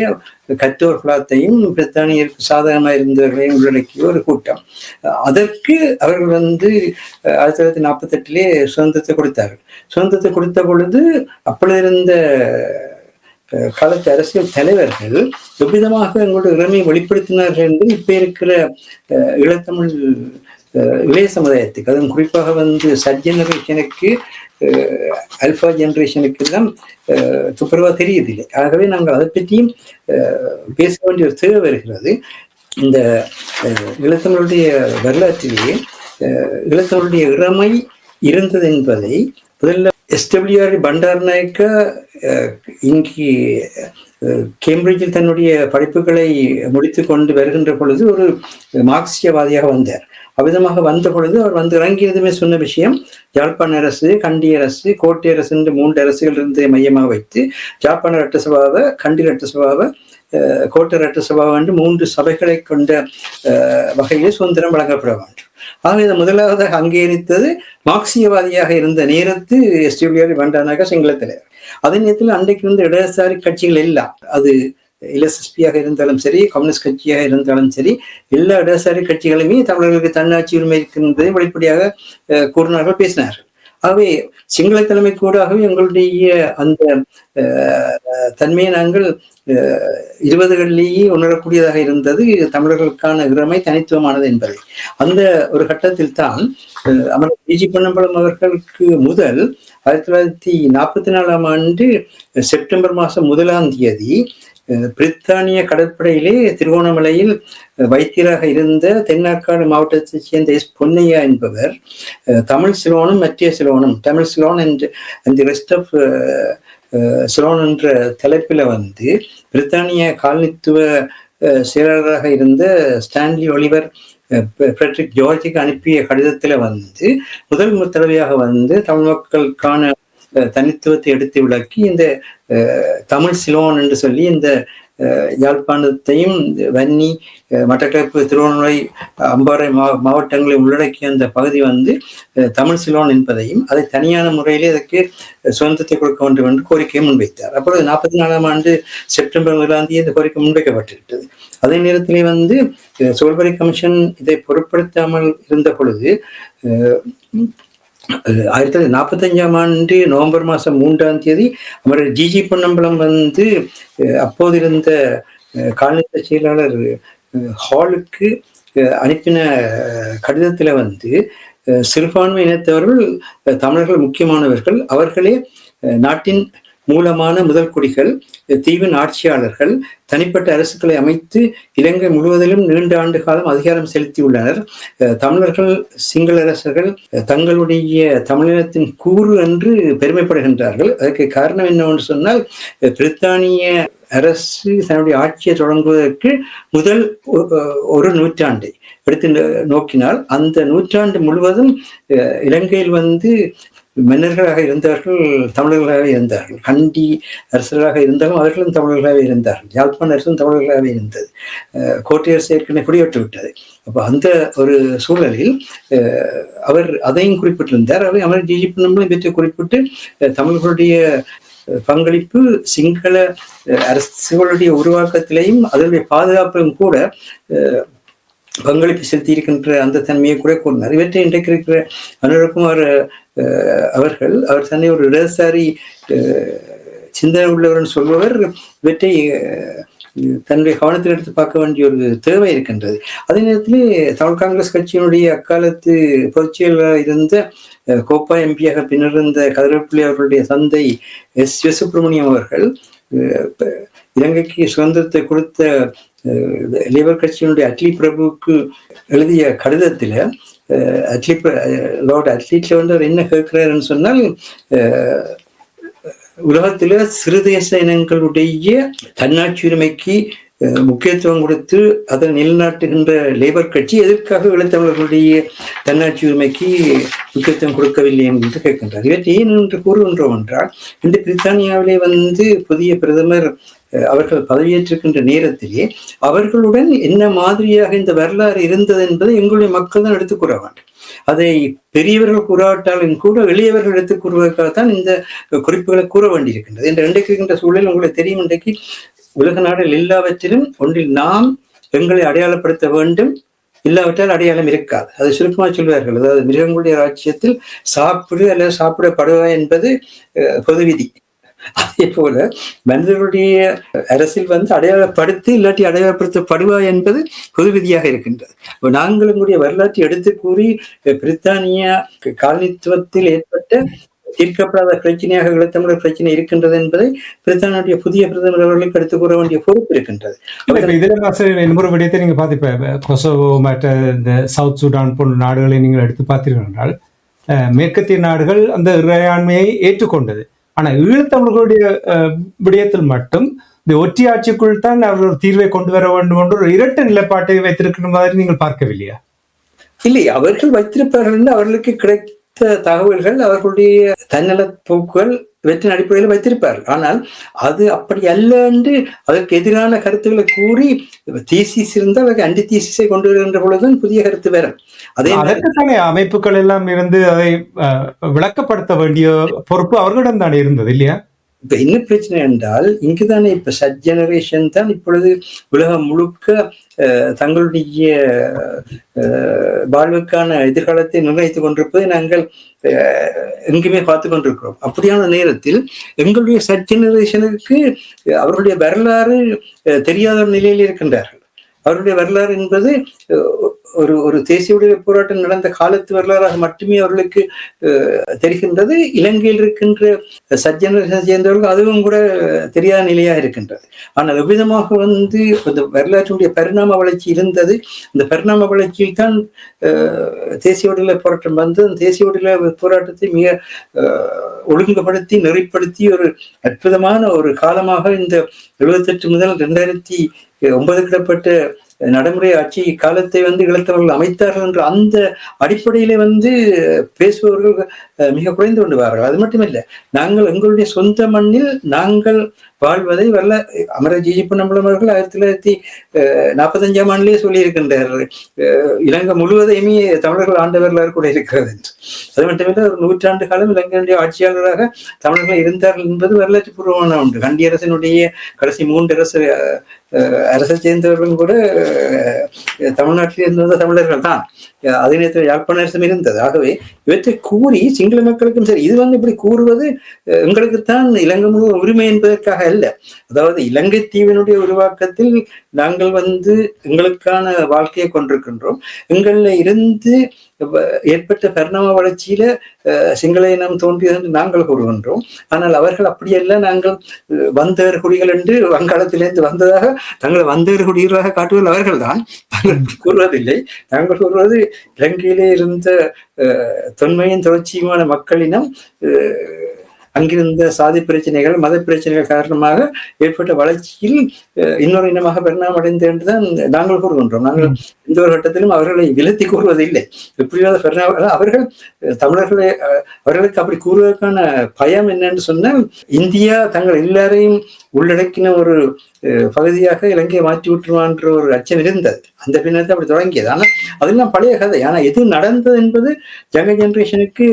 கற்றோர் குலத்தையும் பிரித்தானியருக்கு சாதகமாக இருந்தவர்களையும் உள்ளடக்கிய ஒரு கூட்டம். அதற்கு அவர்கள் வந்து 1948 சுதந்திரத்தை கொடுத்தார்கள். சுதந்திரத்தை கொடுத்த பொழுது அப்பொழுது இருந்த காலத்து அரசியல் தலைவர்கள் எவ்விதமாக எங்களுடைய இளமையை வெளிப்படுத்தினார்கள் என்பது இப்ப இருக்கிற ஈழத்தமிழ் இளைய சமுதாயத்துக்கு, அதுவும் குறிப்பாக வந்து சட் ஜெனரேஷனுக்கு, அல்ஃபா ஜெனரேஷனுக்கு தான் துப்புரவா தெரியுதில்லை. ஆகவே நாங்கள் அதை பற்றியும் பேச வேண்டிய ஒரு தேவை வருகிறது. இந்த ஈழத்தமிழுடைய வரலாற்றிலேயே ஈழத்தமிழுடைய இளமை இருந்தது என்பதை முதல்ல எஸ்டபிள்யூஆர் பண்டாரநாயக்க இங்கு கேம்பிரிட்ஜில் தன்னுடைய படிப்புகளை முடித்து கொண்டு வருகின்ற பொழுது ஒரு மார்க்சியவாதியாக வந்தார். அவ்விதமாக வந்த பொழுது அவர் வந்து இறங்கியதுமே சொன்ன விஷயம், யாழ்ப்பாண அரசு, கண்டி அரசு, கோட்டை அரசு என்று 3 அரசுகள் இருந்து மையமாக வைத்து யாழ்ப்பாண ரட்டசபாவை, கண்டி ரட்டசபாவை, கோட்டை ரட்டசபாவை என்று 3 சபைகளை கொண்ட வகையில் சுதந்திரம் வழங்கப்பட வேண்டும். ஆக இதை முதலாவதாக அங்கீகரித்தது மார்க்சியவாதியாக இருந்த நேரத்து எஸ்டபிள்யூஆர் பண்டாரநாயக்க சிங்கள தலைவர். அதே நேரத்தில் அன்றைக்கு வந்து இடதுசாரி கட்சிகள் எல்லாம், அது எல்எஸ்எஸ்பியாக இருந்தாலும் சரி, கம்யூனிஸ்ட் கட்சியாக இருந்தாலும் சரி, எல்லா இடதுசாரி கட்சிகளுமே தமிழர்களுக்கு தன்னாட்சி உரிமை இருக்கின்றதை வெளிப்படையாக கூறினார்கள், பேசினார்கள். ஆகவே சிங்கள தலைமை கூடாகவே எங்களுடைய அந்த தன்மையை நாங்கள் 20களிலேயே உணரக்கூடியதாக இருந்தது, தமிழர்களுக்கான இறமை தனித்துவமானது என்பதை. அந்த ஒரு கட்டத்தில் தான் அமர் ஜி பொன்னம்பலம் அவர்களுக்கு முதல் 1944ஆம் ஆண்டு செப்டம்பர் மாதம் 1ஆம் தேதி பிரித்தானிய கடற்படையிலே திருகோணமலையில் வைத்தியராக இருந்த தென்னார்காடு மாவட்டத்தைச் சேர்ந்த எஸ் பொன்னையா என்பவர் தமிழ் சிலோனும் மத்திய சிலோனும், Tamil Ceylon and rest of Ceylon என்ற தலைப்பில் வந்து பிரித்தானிய காலனித்துவ செயலாளராக இருந்த ஸ்டான்லி ஒலிவர் ஃப்ரெட்ரிக் ஜார்ஜுக்கு அனுப்பிய கடிதத்தில் வந்து முதல் தடவையாக வந்து தமிழ் மக்களுக்கான தனித்துவத்தை எடுத்து விளக்கி இந்த தமிழ் சிலோன் என்று சொல்லி இந்த யாழ்ப்பாணத்தையும் வன்னி, மட்டக்களப்பு, திருவண்ணாமலை, அம்பாறை மாவட்டங்களை உள்ளடக்கிய அந்த பகுதி வந்து தமிழ் சிலோன் என்பதையும் அதை தனியான முறையிலே அதற்கு சுதந்திரத்தை கொடுக்க வேண்டும் என்று கோரிக்கையை முன்வைத்தார். அப்பொழுது 44ஆம் ஆண்டு செப்டம்பர் 1ஆம் தேதி இந்த கோரிக்கை முன்வைக்கப்பட்டிருக்கிறது. அதே நேரத்திலே வந்து சோல்பரி கமிஷன் இதை பொருட்படுத்தாமல் இருந்த பொழுது 1945ஆம் ஆண்டு நவம்பர் மாதம் 3ஆம் தேதி அமரர் ஜி பொன்னம்பலம் வந்து அப்போது இருந்த காலனித்துவ செயலாளர் ஹாலுக்கு அனுப்பின கடிதத்தில் வந்து சிறுபான்மை இனத்தவர்கள் தமிழர்கள் முக்கியமானவர்கள், அவர்களே நாட்டின் மூலமான முதல் குடிகள், தீவின் ஆட்சியாளர்கள், தனிப்பட்ட அரசுகளை அமைத்து இலங்கை முழுவதிலும் நீண்ட ஆண்டு காலம் அதிகாரம் செலுத்தியுள்ளனர். தமிழர்கள், சிங்கள அரசர்கள் தங்களுடைய தமிழினத்தின் கூறு என்று பெருமைப்படுகின்றார்கள். அதற்கு காரணம் என்னவென்று சொன்னால், பிரித்தானிய அரசு தன்னுடைய ஆட்சியை தொடங்குவதற்கு முதல் ஒரு நூற்றாண்டை எடுத்து நோக்கினால் அந்த நூற்றாண்டு முழுவதும் இலங்கையில் வந்து மன்னர்களாக இருந்தவர்கள் தமிழர்களாக இருந்தார்கள். கண்டி அரசர்களாக இருந்தாலும் அவர்களும் தமிழர்களாக இருந்தார்கள். யாழ்ப்பாண அரசும் தமிழர்களாக இருந்தது. கோட்டை அரசு ஏற்கனவே குடியேற்று விட்டது. அப்போ அந்த ஒரு சூழலில் அவர் அதையும் குறிப்பிட்டிருந்தார். அவை அமர் ஜி பொன்னம்பலம் பற்றி குறிப்பிட்டு தமிழர்களுடைய பங்களிப்பு சிங்கள அரசுகளுடைய உருவாக்கத்திலையும் அதனுடைய பாதுகாப்பிலும் கூட பங்களிப்பு செலுத்தி இருக்கின்ற அந்த தன்மையை கூட கூறினார். இவற்றை இன்றைக்கு இருக்கிற அனுரகுமார் அவர்கள், அவர் தன்னை ஒரு இடதுசாரி சிந்தனை உள்ளவர் சொல்பவர், இவற்றை தன்னுடைய கவனத்தில் எடுத்து பார்க்க வேண்டிய ஒரு தேவை இருக்கின்றது. அதே நேரத்திலே தமிழ் காங்கிரஸ் கட்சியினுடைய அக்காலத்து பொதுச் செயலாளராக இருந்த கோப்பா எம்பியாக பின்னர் இருந்த கதிரப்பிள்ளை அவர்களுடைய தந்தை எஸ் சுப்பிரமணியம் அவர்கள் இலங்கைக்கு சுதந்திரத்தை கொடுத்த லேபர் கட்சியினுடைய அட்லி பிரபுவுக்கு எழுதிய கடிதத்தில் லார்ட் அட்லீட்ல வந்து அவர் என்ன கேட்கிறாருன்னு சொன்னால், உலகத்தில் சிறுதேச இனங்களுடைய தன்னாட்சி உரிமைக்கு முக்கியத்துவம் கொடுத்து அதை நிலைநாட்டுகின்ற லேபர் கட்சி எதற்காக ஈழத்தமிழர்களுடைய தன்னாட்சி உரிமைக்கு முக்கியத்துவம் கொடுக்கவில்லை என்று கேட்கின்றார். இவற்றை ஏன் என்று கூறுகின்றோம் என்றால், இந்த பிரித்தானியாவிலே வந்து புதிய பிரதமர் அவர்கள் பதவியேற்றிருக்கின்ற நேரத்திலே அவர்களுடன் என்ன மாதிரியாக இந்த வரலாறு இருந்தது என்பதை எங்களுடைய மக்கள் தான் எடுத்துக் கூற வேண்டும். அதை பெரியவர்கள் கூறாவிட்டாலும் கூட எளியவர்கள் எடுத்துக் கூறுவதற்காகத்தான் இந்த குறிப்புகளை கூற வேண்டியிருக்கின்றது. இந்த இன்றைக்கு இருக்கின்ற சூழலில் உங்களுக்கு தெரியும், இன்றைக்கு உலக நாடுகள் எல்லாவற்றிலும் ஒன்றில் நாம் எங்களை அடையாளப்படுத்த வேண்டும், இல்லாவிட்டால் அடையாளம் இருக்காது. அதை சுருக்கமாக சொல்வார்கள். அதாவது மிருகங்களுடைய ராஜ்யத்தில் சாப்பிடு அல்லது சாப்பிடப்படுவாய் என்பது பொது விதி. அதே போல மனிதர்களுடைய அரசில் வந்து அடையாளப்படுத்தி இல்லாட்டி அடையாளப்படுத்தப்படுவாய் என்பது பொது விதியாக இருக்கின்றது. நாங்கள் எங்களுடைய வரலாற்றை எடுத்து கூறி பிரித்தானியா காலனித்துவத்தில் ஏற்பட்ட தீர்க்கப்படாத பிரச்சனையாக ஈழத்தமிழர் பிரச்சனை இருக்கின்றது என்பதை பிரித்தானியுடைய புதிய பிரதமர் அவர்களுக்கு எடுத்துக் கூற வேண்டிய பொறுப்பு இருக்கின்றது.
இதுல இன்னொரு விடயத்தை நீங்க பார்த்து, இப்ப கொசோவோ மற்ற இந்த சவுத் சூடான் போன்ற நாடுகளை நீங்கள் எடுத்து பார்த்தீர்கள் என்றால், மேற்கத்திய நாடுகள் அந்த இறையாண்மையை ஏற்றுக்கொண்டது. ஆனா ஈழத்தமிழர்களுடைய விடயத்தில் மட்டும் இந்த ஒற்றையாட்சிக்குள் தான் அவர் ஒரு தீர்வை கொண்டு வர வேண்டும் என்று ஒரு இரட்டை நிலைப்பாட்டை வைத்திருக்கிற மாதிரி நீங்கள் பார்க்கவில்லையா?
இல்லை, அவர்கள் வைத்திருப்பார்கள் என்று அவர்களுக்கு கிடைத்த தகவல்கள், அவர்களுடைய தன்னல போக்குகள் இவற்றின் அடிப்படையில் வைத்திருப்பார்கள். ஆனால் அது அப்படி அல்ல என்று அதற்கு எதிரான கருத்துக்களை கூறி தீசிஸ் இருந்தால் அதற்கு அண்டி தீசிஸை கொண்டு வருகின்ற பொழுதுதான் புதிய கருத்து வரும். அதே
அதற்குத்தானே அமைப்புகள் எல்லாம் இருந்து அதை விளக்கப்படுத்த வேண்டிய பொறுப்பு அவர்களிடம் தானே இருந்தது இல்லையா?
இப்ப என்ன பிரச்சனை என்றால், இங்குதானே இப்ப சட் ஜெனரேஷன் தான் இப்பொழுது உலகம் முழுக்க தங்களுடைய வாழ்வுக்கான எதிர்காலத்தை நிர்ணயித்துக் கொண்டிருப்பதை நாங்கள் எங்குமே பார்த்து கொண்டிருக்கிறோம். அப்படியான நேரத்தில் எங்களுடைய சட் ஜெனரேஷனுக்கு அவர்களுடைய வரலாறு தெரியாத நிலையில் இருக்கின்றார்கள். அவருடைய வரலாறு என்பது ஒரு தேசிய விடுதலை போராட்டம் நடந்த காலத்து வரலாறாக மட்டுமே அவர்களுக்கு தெரிகின்றது. இலங்கையில் இருக்கின்ற சஜ்ஜனரை சேர்ந்தவர்கள் அதுவும் கூட தெரியாத நிலையாக இருக்கின்றது. ஆனால் எவ்விதமாக அந்த வரலாற்றுடைய பரிணாம வளர்ச்சி இருந்தது. அந்த பரிணாம வளர்ச்சியில் தான் தேசிய விடுதலை போராட்டம் வந்து அந்த தேசிய விடுதலை போராட்டத்தை மிக ஒழுங்குபடுத்தி நெறிப்படுத்தி ஒரு அற்புதமான ஒரு காலமாக இந்த 78 முதல் 2009 கிடப்பட்ட நடைமுறை ஆட்சி காலத்தை ஈழத்தவர்கள் அமைத்தார்கள் என்ற அந்த அடிப்படையிலே பேசுபவர்கள் மிக குறைந்து கொண்டு வார்கள். அது மட்டுமில்லை, நாங்கள் எங்களுடைய சொந்த மண்ணில் நாங்கள் வாழ்வதை அமரர் ஜி.ஜி. பொன்னம்பலம் அவர்கள் 1945ஆம் ஆண்டிலேயே சொல்லி இருக்கின்றார்கள், இலங்கை முழுவதையுமே தமிழர்கள் ஆண்ட வரலாறு கூட இருக்கிறது என்று. அது மட்டுமில்லை, ஒரு 100 ஆண்டு காலம் இலங்கையுடைய ஆட்சியாளராக தமிழர்கள் இருந்தார்கள் என்பது வரலாற்று பூர்வமான ஒன்று. கண்டி அரசினுடைய கடைசி 3 அரசை சேர்ந்தவர்களும் கூட தமிழ்நாட்டில் இருந்த தமிழர்கள் தான். அதே நேரத்தில் யாழ்ப்பாண அரசும் இருந்தது. ஆகவே இவற்றை கூறி சிங்கள மக்களுக்கும் சரி, இது இப்படி கூறுவது எங்களுக்குத்தான் இலங்கை முழு உரிமை என்பதற்காக அல்ல. அதாவது இலங்கை தீவினுடைய உருவாக்கத்தில் நாங்கள் எங்களுக்கான வாழ்க்கையை கொண்டிருக்கின்றோம். எங்களில் இருந்து ஏற்பட்ட பரிணாம வளர்ச்சியில சிங்கள இனம் தோன்றியது என்று நாங்கள் கூறுகின்றோம். ஆனால் அவர்கள் அப்படியல்ல, நாங்கள் வந்தவர் குடிகள் என்று வங்காளத்திலிருந்து வந்ததாக தங்களை வந்தவர் குடிகளாக காட்டுவதில் அவர்கள் தான் கூறுவதில்லை. நாங்கள் கூறுவது இலங்கையிலே இருந்த தொன்மையின் தொடர்ச்சியுமான மக்களினம் அங்கிருந்த சாதி பிரச்சனைகள் மத பிரச்சனைகள் காரணமாக ஏற்பட்ட வளர்ச்சியில் இன்னொரு இனமாக பரிணாமம் அடைந்து என்றுதான் நாங்கள் கூறுகின்றோம். நாங்கள் எந்த ஒரு கட்டத்திலும் அவர்களை விலத்தி கூறுவதில்லை. எப்படியாவது பரிணாமம் அவர்கள் தமிழர்களை அவர்களுக்கு அப்படி கூறுவதற்கான பயம் என்னன்னு சொன்னால், இந்தியா தங்கள் எல்லாரையும் உள்ளடக்கின ஒரு பகுதியாக இலங்கையை மாற்றி விட்டுருவான்ற ஒரு அச்சம் இருந்தது. அந்த பின்னத்தை அப்படி தொடங்கியது. ஆனால் அதெல்லாம் பழைய கதை. ஆனால் எது நடந்தது என்பது யங் ஜெனரேஷனுக்கு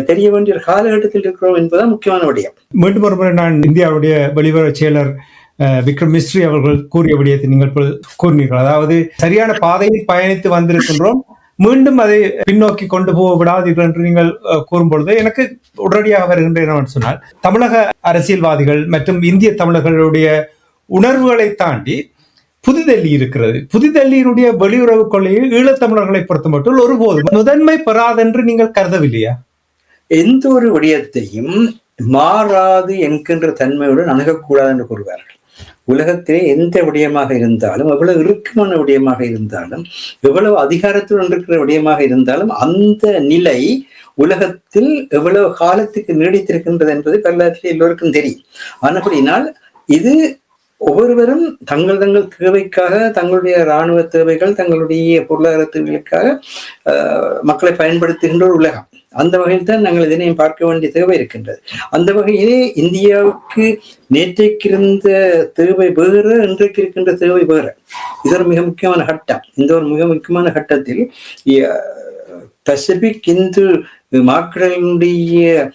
தெரிய வேண்டிய ஒரு காலகட்டத்தில் இருக்கிறோம் என்பதுதான் முக்கியமான விடயம்.
மீண்டும் ஒருமுறை நான் இந்தியாவுடைய வெளியுறவு செயலர் விக்ரம் மிஸ்ரி அவர்கள் கூறிய விடயத்தை நீங்கள் கூறினீர்கள். அதாவது சரியான பாதையில் பயணித்து வந்திருக்கின்றோம், மீண்டும் அதை பின்னோக்கி கொண்டு போக விடாதீர்கள் என்று நீங்கள் கூறும் பொழுது எனக்கு உடனடியாக வருகின்ற என்னவென்று சொன்னால், தமிழக அரசியல்வாதிகள் மற்றும் இந்திய தமிழர்களுடைய உணர்வுகளை தாண்டி புதுடெல்லி இருக்கிறது. புதுடெல்லியினுடைய வெளியுறவு கொள்கையை ஈழத்தமிழர்களை பொறுத்த மட்டும் ஒருபோதும் முதன்மை பெறாதென்று நீங்கள் கருதவில்லையா?
எந்த ஒரு விடயத்தையும் மாறாது என்கின்ற தன்மையுடன் அணுகக்கூடாது என்று கூறுவார்கள். உலகத்திலே எந்த விடயமாக இருந்தாலும், எவ்வளவு இறுக்கமான விடயமாக இருந்தாலும், எவ்வளவு அதிகாரத்துடன் இருக்கிற விடயமாக இருந்தாலும், அந்த நிலை உலகத்தில் எவ்வளவு காலத்துக்கு நீடித்திருக்கின்றது என்பது வரலாற்றில் எல்லோருக்கும் தெரியும். ஆனபடினால் இது ஒவ்வொருவரும் தங்கள் தேவைக்காக, தங்களுடைய இராணுவ தேவைகள், தங்களுடைய பொருளாதார தேவைகளுக்காக மக்களை பயன்படுத்துகின்ற ஒரு உலகம். அந்த வகையில் தான் நாங்கள் இதனையும் பார்க்க வேண்டிய தேவை இருக்கின்றது. அந்த வகையிலே இந்தியாவுக்கு நேற்றைக்கு இருந்த தேவை வேறு, இன்றைக்கு இருக்கின்ற தேவை வேறு. இது ஒரு மிக முக்கியமான கட்டம். இந்த ஒரு மிக முக்கியமான கட்டத்தில் பசிபிக் இந்து மாக்கடலினுடைய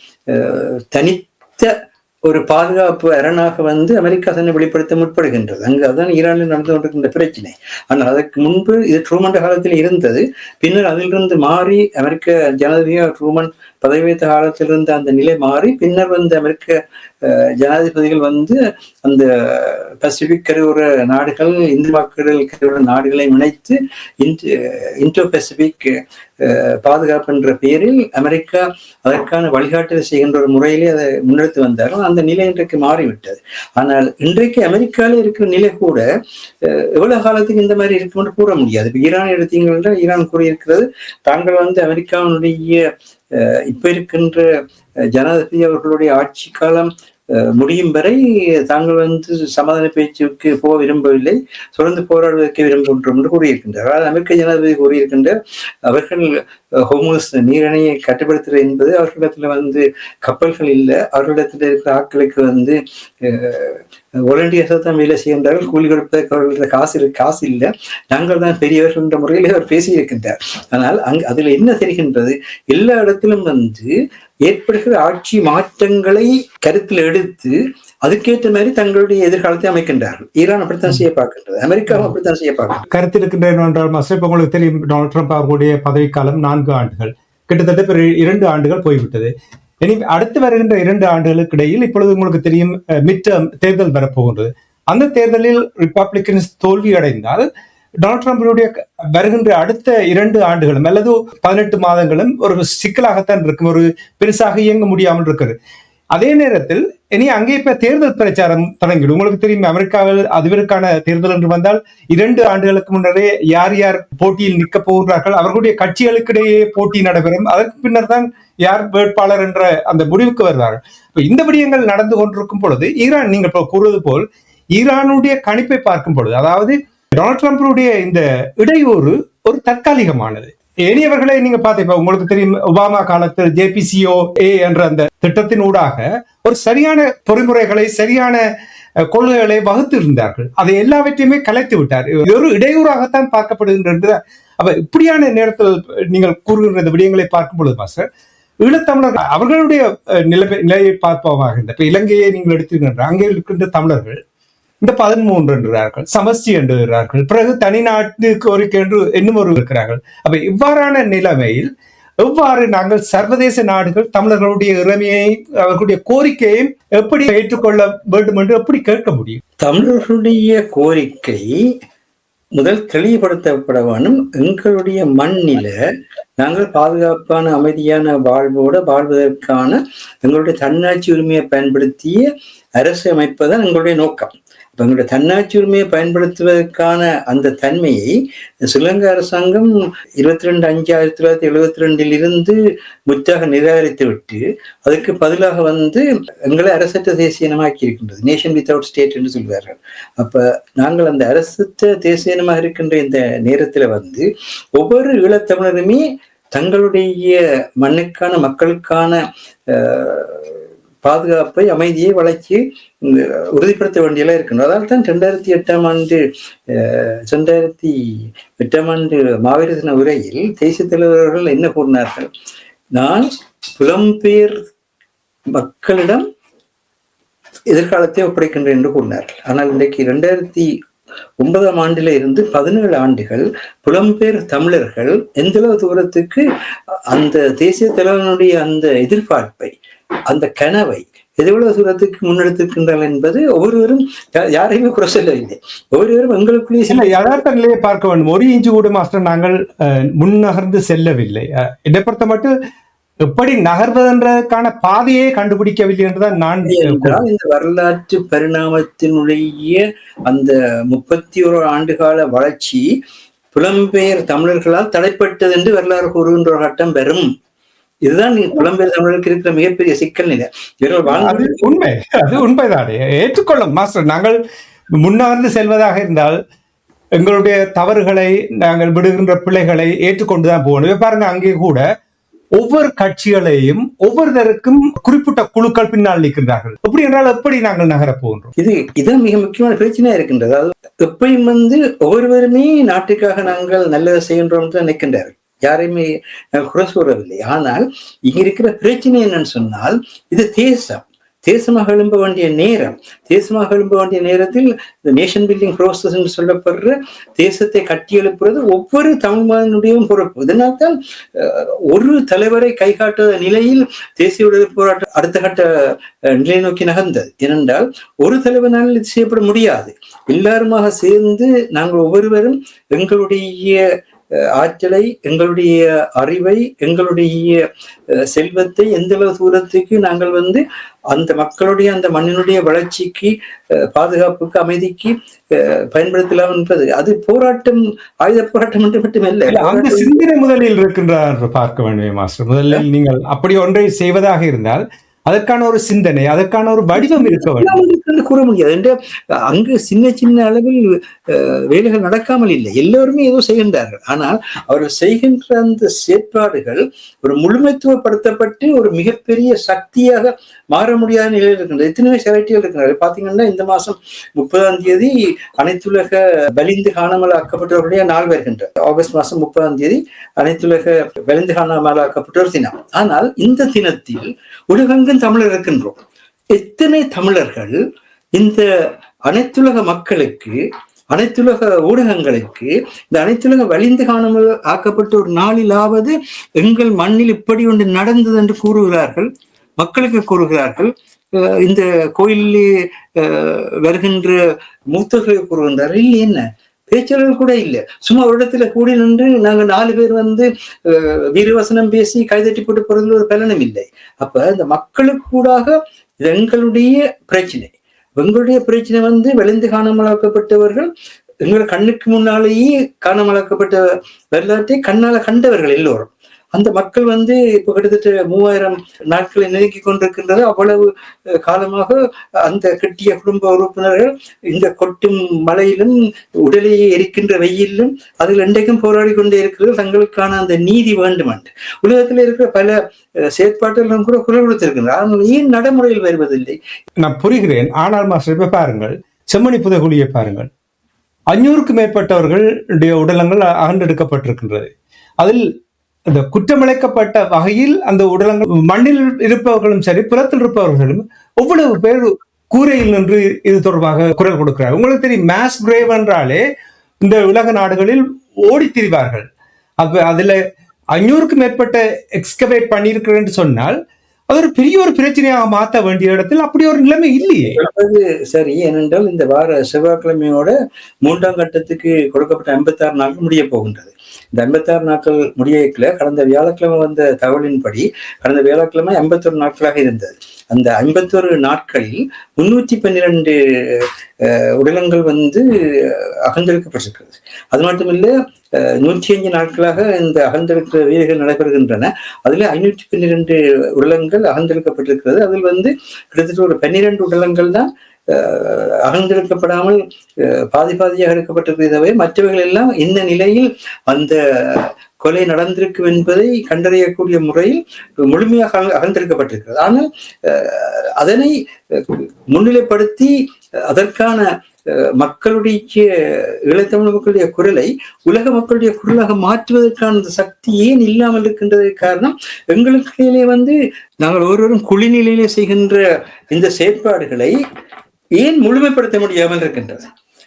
தனித்த ஒரு பாதுகாப்பு அரணாக அமெரிக்கா தன்னை வெளிப்படுத்த முற்படுகின்றது. அங்கு அதுதான் ஈரானில் நடந்து கொண்டிருக்கின்ற பிரச்சனை. ஆனால் அதற்கு முன்பு இது ட்ரூமன் காலத்தில் இருந்தது. பின்னர் அதிலிருந்து மாறி அமெரிக்க ஜனாதிபதியாக ட்ரூமன் பதவி வைத்த காலத்திலிருந்து அந்த நிலை மாறி பின்னர் வந்து அமெரிக்க ஜனாதிபதிகள் வந்து அந்த பசிபிக் கரையோர நாடுகள், இந்து மக்கள் கரையோர நாடுகளை இணைத்து இந்தோ பசிபிக் பாதுகாப்பு என்ற பெயரில் அமெரிக்கா அதற்கான வழிகாட்டல் செய்கின்ற ஒரு முறையிலே அதை முன்னெடுத்து வந்தார்கள். அந்த நிலை இன்றைக்கு மாறிவிட்டது. ஆனால் இன்றைக்கு அமெரிக்காவில் இருக்கிற நிலை கூட எவ்வளவு காலத்துக்கு இந்த மாதிரி இருக்கும்னு கூற முடியாது. இப்ப ஈரான் எடுத்தீங்கன்னா, ஈரான் கூறியிருக்கிறது தாங்கள் வந்து அமெரிக்காவினுடைய இப்ப இருக்கின்ற ஜனாதிபதி அவர்களுடைய ஆட்சி காலம் முடியும் வரை தாங்கள் வந்து சமாதான பேச்சுக்கு போக விரும்பவில்லை, தொடர்ந்து போராடுவதற்கு விரும்புகின்றோம் என்று கூறியிருக்கின்றார். ஆனால் அமெரிக்க ஜனாதிபதி கூறியிருக்கின்றார், அவர்கள் ஹோர்முஸ் நீரிணையை கட்டுப்படுத்துவது என்பது அவர்களிடத்துல வந்து கப்பல்கள் இல்லை, அவர்களிடத்தில் இருக்கிற ஆட்களுக்கு வந்து வாலண்டியர்ஸாக தான் வேலை செய்கின்றார்கள், கூலி கொடுப்பதற்கு அவர்களது காசு இல்லை, நாங்கள் தான் பெரியவர்கள் என்ற முறையில் அவர் பேசியிருக்கின்றார். ஆனால் அதில் என்ன தெரிகின்றது, எல்லா இடத்திலும் வந்து ஏற்படுகிற ஆட்சி மாற்றங்களை கருத்தில் எடுத்து அதுக்கேற்ற மாதிரி தங்களுடைய எதிர்காலத்தை அமைக்கின்றார்கள். ஈரான் அப்படித்தான் செய்ய பார்க்கின்றது, அமெரிக்காவும் அப்படித்தான் செய்ய பார்க்கின்றது.
கருத்து இருக்கின்றன என்றால் மாஸ்டர், உங்களுக்கு தெரியும் டொனால்ட் ட்ரம்ப் அவர்களுடைய பதவிக்காலம் 4 ஆண்டுகள், கிட்டத்தட்ட 2 ஆண்டுகள் போய்விட்டது. இனி அடுத்து வருகின்ற 2 ஆண்டுகளுக்கு இடையில் இப்பொழுது உங்களுக்கு தெரியும் மிட் டேர்ம் தேர்தல் வரப்போகின்றது. அந்த தேர்தலில் ரிப்பப்ளிகன்ஸ் தோல்வி அடைந்தால் டொனால்ட் ட்ரம்பினுடைய வருகின்ற அடுத்த 2 ஆண்டுகளும் அல்லது 18 மாதங்களும் ஒரு சிக்கலாகத்தான் இருக்கும், ஒரு பெருசாக இயங்க முடியாமல் இருக்கிறது. அதே நேரத்தில் இனி அங்கே இப்ப தேர்தல் பிரச்சாரம் தொடங்கிடும். உங்களுக்கு தெரியும் அமெரிக்காவில் அதிபருக்கான தேர்தல் என்று வந்தால் 2 ஆண்டுகளுக்கு முன்னரே யார் யார் போட்டியில் நிற்க போகிறார்கள், அவர்களுடைய கட்சிகளுக்கிடையே போட்டி நடைபெறும். அதற்கு பின்னர் தான் யார் வேட்பாளர் என்ற அந்த முடிவுக்கு வருவார்கள். இப்ப இந்த விடயங்கள் நடந்து கொண்டிருக்கும் பொழுது ஈரான், நீங்கள் கூறுவது போல் ஈரானுடைய கணிப்பை பார்க்கும் பொழுது, அதாவது டொனால்ட் ட்ரம்பினுடைய இந்த இடையூறு ஒரு தற்காலிகமானது. எளியவர்களை நீங்க பார்த்தீங்க, உங்களுக்கு தெரியும் ஒபாமா காலத்தில் JPCOA என்ற அந்த திட்டத்தின் ஊடாக ஒரு சரியான பொறிமுறைகளை, சரியான கொள்கைகளை வகுத்து இருந்தார்கள். அதை எல்லாவற்றையுமே கலைத்து விட்டார். ஒரு இடையூறாகத்தான் பார்க்கப்படுகின்றது. அப்ப இப்படியான நேரத்தில் நீங்கள் கூறுகின்ற விடயங்களை பார்க்கும் பொழுது மாஸ்டர், ஈழத்தமிழர்கள் அவர்களுடைய நிலையை பார்ப்போமாக இருந்த இப்ப இலங்கையை நீங்கள் எடுத்துக்கின்ற அங்கே இருக்கின்ற தமிழர்கள் இந்த 13 என்றார்கள், சமஸ்டி என்றார்கள், பிறகு தனிநாட்டு கோரிக்கை என்று இன்னும் ஒரு இருக்கிறார்கள். அப்ப இவ்வாறான நிலைமையில் எவ்வாறு நாங்கள் சர்வதேச நாடுகள் தமிழர்களுடைய இறமையை, அவர்களுடைய கோரிக்கையையும் எப்படி ஏற்றுக்கொள்ள வேண்டும் என்று எப்படி கேட்க முடியும்?
தமிழர்களுடைய கோரிக்கை முதல் தெளிவுபடுத்தப்பட வேண்டும். எங்களுடைய மண்ணில நாங்கள் பாதுகாப்பான அமைதியான வாழ்வதற்கான எங்களுடைய தன்னாட்சி உரிமையை பயன்படுத்திய அரசு அமைப்பதுதான் எங்களுடைய நோக்கம். இப்ப எங்களுடைய தன்னாட்சி உரிமையை பயன்படுத்துவதற்கான அந்த தன்மையை ஸ்ரீலங்கா அரசாங்கம் 22/5/1972 இருந்து முற்றாக நிராகரித்து விட்டு அதுக்கு பதிலாக வந்து எங்களை அரசற்ற தேசிய இனமாக்கி இருக்கின்றது. நேஷன் வித்தவுட் ஸ்டேட் என்று சொல்வார்கள். அப்ப நாங்கள் அந்த அரசற்ற தேசிய இனமாக இருக்கின்ற இந்த நேரத்துல வந்து ஒவ்வொரு ஈழத்தமிழருமே தங்களுடைய மண்ணுக்கான, மக்களுக்கான பாதுகாப்பை, அமைதியை, வளர்ச்சி உறுதிப்படுத்த வேண்டியெல்லாம் இருக்கணும். அதால் தான் 2008 ஆண்டு மாவீர தின உரையில் தேசிய தலைவர்கள் என்ன கூறினார்கள், நான் புலம்பெயர் மக்களிடம் எதிர்காலத்தை ஒப்படைக்கின்றேன் என்று கூறினார்கள். ஆனால் இன்றைக்கு 2009 ஆண்டில இருந்து 17 ஆண்டுகள் புலம்பெயர் தமிழர்கள் எந்தளவு தூரத்துக்கு அந்த தேசிய தலைவனுடைய அந்த எதிர்பார்ப்பை, அந்த கனவை எவ்வளவு தூரத்துக்கு முன்னெடுத்திருக்கின்றார்கள் என்பது ஒவ்வொருவரும், யாரையுமே குறை சொல்லவில்லை, ஒவ்வொருவரும் எங்களுக்குள்ளேயே சில
யதார்த்த நிலையை பார்க்க வேண்டும். 1 இன்ச்சு கூட மாஸ்டர் நாங்கள் முன்னகர்ந்து செல்லவில்லை. இதை பொறுத்த மட்டும் எப்படி நகர்வதென்றதற்கான பாதையே கண்டுபிடிக்கவில்லை என்றுதான் நான்.
இந்த வரலாற்று பரிணாமத்தினுடைய அந்த 31 ஆண்டுகால வளர்ச்சி புலம்பெயர் தமிழர்களால் தடைப்பட்டது என்று வரலாறு கூறுகின்ற ஒரு கட்டம் வரும். இதுதான் புலம்பெயர் தமிழருக்கு இருக்கிற மிகப்பெரிய சிக்கல் நிலை.
உண்மை, அது உண்மைதானே, ஏற்றுக்கொள்ளும் மாஸ்டர். நாங்கள் முன்னகர்ந்து செல்வதாக இருந்தால் எங்களுடைய தவறுகளை, நாங்கள் விடுகின்ற பிள்ளைகளை ஏற்றுக்கொண்டுதான் போகணும். பாருங்க, அங்கே கூட ஒவ்வொரு கட்சிகளையும் ஒவ்வொருத்தருக்கும் குறிப்பிட்ட குழுக்கள் பின்னால் நிற்கின்றார்கள். எப்படி என்றால் எப்படி நாங்கள் நகரப் போகின்றோம்?
இதுதான் மிக முக்கியமான பிரச்சனையா இருக்கின்றது. அதாவது எப்பயும் வந்து ஒவ்வொருவருமே நாட்டுக்காக நாங்கள் நல்லதை செய்கின்றோம் தான் நிற்கின்றார்கள், யாரையுமே குறை கூறவில்லை. ஆனால் இங்க இருக்கிற பிரச்சனை என்னன்னு சொன்னால், இது தேசம், தேசமாக எழும்ப வேண்டிய நேரம், தேசமாக எழும்ப வேண்டிய நேரத்தில் இந்த நேஷன் பில்டிங் ப்ரோசஸ் என்று சொல்லப்படுற தேசத்தை கட்டி எழுப்புறது ஒவ்வொரு தமிழ் மகனுடையும் பொறுப்பு. இதனால்தான் ஒரு தலைவரை கை காட்டாத நிலையில் தேசிய விடுதலை போராட்டம் அடுத்த கட்ட நிலை நோக்கி நகர்ந்தது. ஏனென்றால் ஒரு தலைவனால் இது செய்யப்பட முடியாது. எல்லாருமாக சேர்ந்து நாங்கள் ஒவ்வொருவரும் எங்களுடைய ஆற்றலை, எங்களுடைய அறிவை, எங்களுடைய செல்வத்தை எந்த அளவு தூரத்துக்கு நாங்கள் அந்த மக்களுடைய அந்த மண்ணினுடைய வளர்ச்சிக்கு, பாதுகாப்புக்கு, அமைதிக்கு பயன்படுத்தலாம் என்பது அது போராட்டம், ஆயுத போராட்டம் என்று மட்டுமல்ல.
அந்த சிந்தனை முதலில் இருக்கின்றார் பார்க்க வேண்டும் மாஸ்டர். முதலில் நீங்கள் அப்படி ஒன்றை செய்வதாக இருந்தால் அதற்கான ஒரு சிந்தனை, அதற்கான ஒரு வடிவம் இருக்க வேண்டும்.
கூற முடியாது என்று அங்கு சின்ன சின்ன அளவில் வேலைகள் நடக்காமல் இல்லை, எல்லோருமே ஏதோ செய்கின்றார்கள். ஆனால் அவர்கள் செய்கின்ற அந்த செயற்பாடுகள் ஒரு முழுமைத்துவப்படுத்தப்பட்டு ஒரு மிகப்பெரிய சக்தியாக மாற முடியாத நிலையில் இருக்கின்றது. எத்தனையோ செரைட்டிகள் இருக்கின்றது. பாத்தீங்கன்னா இந்த மாசம் 30ஆம் தேதி அனைத்துலக வலிந்து காணாமல் ஆக்கப்பட்டவர்களுடைய நாள் வருகின்றது. ஆகஸ்ட் மாசம் 30ஆம் தேதி அனைத்துலக வலிந்து காணாமல் ஆக்கப்பட்டவர் தினம். ஆனால் இந்த தினத்தில் உலகெங்கும் தமிழர் இருக்கின்றோம். எத்தனை தமிழர்கள் இந்த அனைத்துலக மக்களுக்கு, அனைத்துலக ஊடகங்களுக்கு இந்த அனைத்துலக வலிந்து காணாமல் ஆக்கப்பட்ட ஒரு நாளிலாவது எங்கள் மண்ணில் இப்படி ஒன்று நடந்தது என்று கூறுகிறார்கள், மக்களுக்கு கூறுகிறார்கள். இந்த கோயிலே வருகின்ற மூத்தர்களை கூறுகின்றார்கள். இல்லை, என்ன பேச்சாளர்கள் கூட இல்லை. சும்மா ஒரு இடத்துல கூடி நின்று நாங்கள் 4 பேர் வீரவசனம் பேசி கைதட்டி போட்டு போறதுல ஒரு பலனும் இல்லை. அப்ப இந்த மக்களுக்கு கூடாக இது எங்களுடைய பிரச்சனை. எங்களுடைய பிரச்சனை விளைந்து காணாமலாக்கப்பட்டவர்கள், எங்கள் கண்ணுக்கு முன்னாலேயே காணாமலாக்கப்பட்ட வரலாற்றை கண்ணால கண்டவர்கள் எல்லோரும். அந்த மக்கள் இப்ப கிட்டத்தட்ட 3000 நாட்களை நெருக்கி கொண்டிருக்கின்றது. அவ்வளவு காலமாக அந்த கட்டிய குடும்ப உறுப்பினர்கள் இந்த கொட்டும் மழையிலும் உடலையே எரிக்கின்ற வெயிலும் அதில் இன்றைக்கும் போராடி கொண்டே இருக்கிறது. தங்களுக்கான அந்த நீதி வேண்டும் என்று உலகத்தில் இருக்கிற பல செயற்பாடுகளும் கூட குரல் கொடுத்திருக்கின்றனர். ஆனால் ஏன் நடைமுறையில் வருவதில்லை?
நான் புரிகிறேன். ஆனால் மாஸ்டர், இப்ப பாருங்கள், செம்மணி புதைகுழியை பாருங்கள். 500க்கும் மேற்பட்டவர்களுடைய உடலங்கள் அகன்றெடுக்கப்பட்டிருக்கின்றது. அதில் அந்த குற்றமிழைக்கப்பட்ட வகையில் அந்த உடலங்கள் மண்ணில் இருப்பவர்களும் சரி, புறத்தில் இருப்பவர்களும் ஒவ்வொரு பேர் கூரையில் நின்று இது தொடர்பாக குரல் கொடுக்கிறார். உங்களுக்கு தெரியும், மாஸ் கிரேவ் என்றாலே இந்த உலக நாடுகளில் ஓடி திரிவார்கள். அப்ப அதுல 500க்கும் மேற்பட்ட எக்ஸ்கவேட் பண்ணியிருக்கிறேன் என்று சொன்னால் அது ஒரு பெரிய ஒரு பிரச்சனையாக மாற்ற வேண்டிய இடத்தில் அப்படி ஒரு நிலைமை இல்லையே.
சரி, ஏனென்றால் இந்த வார செவ்வாய்க்கிழமையோட 3ஆம் கட்டத்துக்கு கொடுக்கப்பட்ட 56 நாட்கள் முடிய போகின்றது. இந்த 56 நாட்கள் முடியல. கடந்த வியாழக்கிழமை வந்த தகவலின்படி கடந்த வியாழக்கிழமை 51 நாட்களாக இருந்தது. அந்த 51 நாட்களில் 312 உடலங்கள் அகழ்ந்தெடுக்கப்பட்டிருக்கிறது. அது மட்டுமில்ல, 105 நாட்களாக இந்த அகழ்ந்தெடுக்கிற வேலைகள் நடைபெறுகின்றன. அதுல 512 உடலங்கள் அகழ்ந்தெடுக்கப்பட்டிருக்கிறது. அதில் கிட்டத்தட்ட ஒரு 12 உடலங்கள் தான் அகழ்ந்தெடுக்கப்படாமல் பாதியாக எடுக்கப்பட்டிருக்கிறதவே. மற்றவைகள் எல்லாம் இந்த நிலையில் அந்த கொலை நடந்திருக்கும் என்பதை கண்டறியக்கூடிய முறையில் முழுமையாக அகழ்ந்தெடுக்கப்பட்டிருக்கிறது. ஆனால் அதனை முன்னிலைப்படுத்தி அதற்கான மக்களுடைய ஈழத்தமிழ் மக்களுடைய குரலை உலக மக்களுடைய குரலாக மாற்றுவதற்கான சக்தி ஏன் இல்லாமல் இருக்கின்றது? காரணம், எங்களுக்கிடையிலே நாங்கள் ஒருவரும் குளிநிலையிலே செய்கின்ற இந்த செயற்பாடுகளை ஏன் முழுமைப்படுத்த முடியாமல் இருக்கின்றது?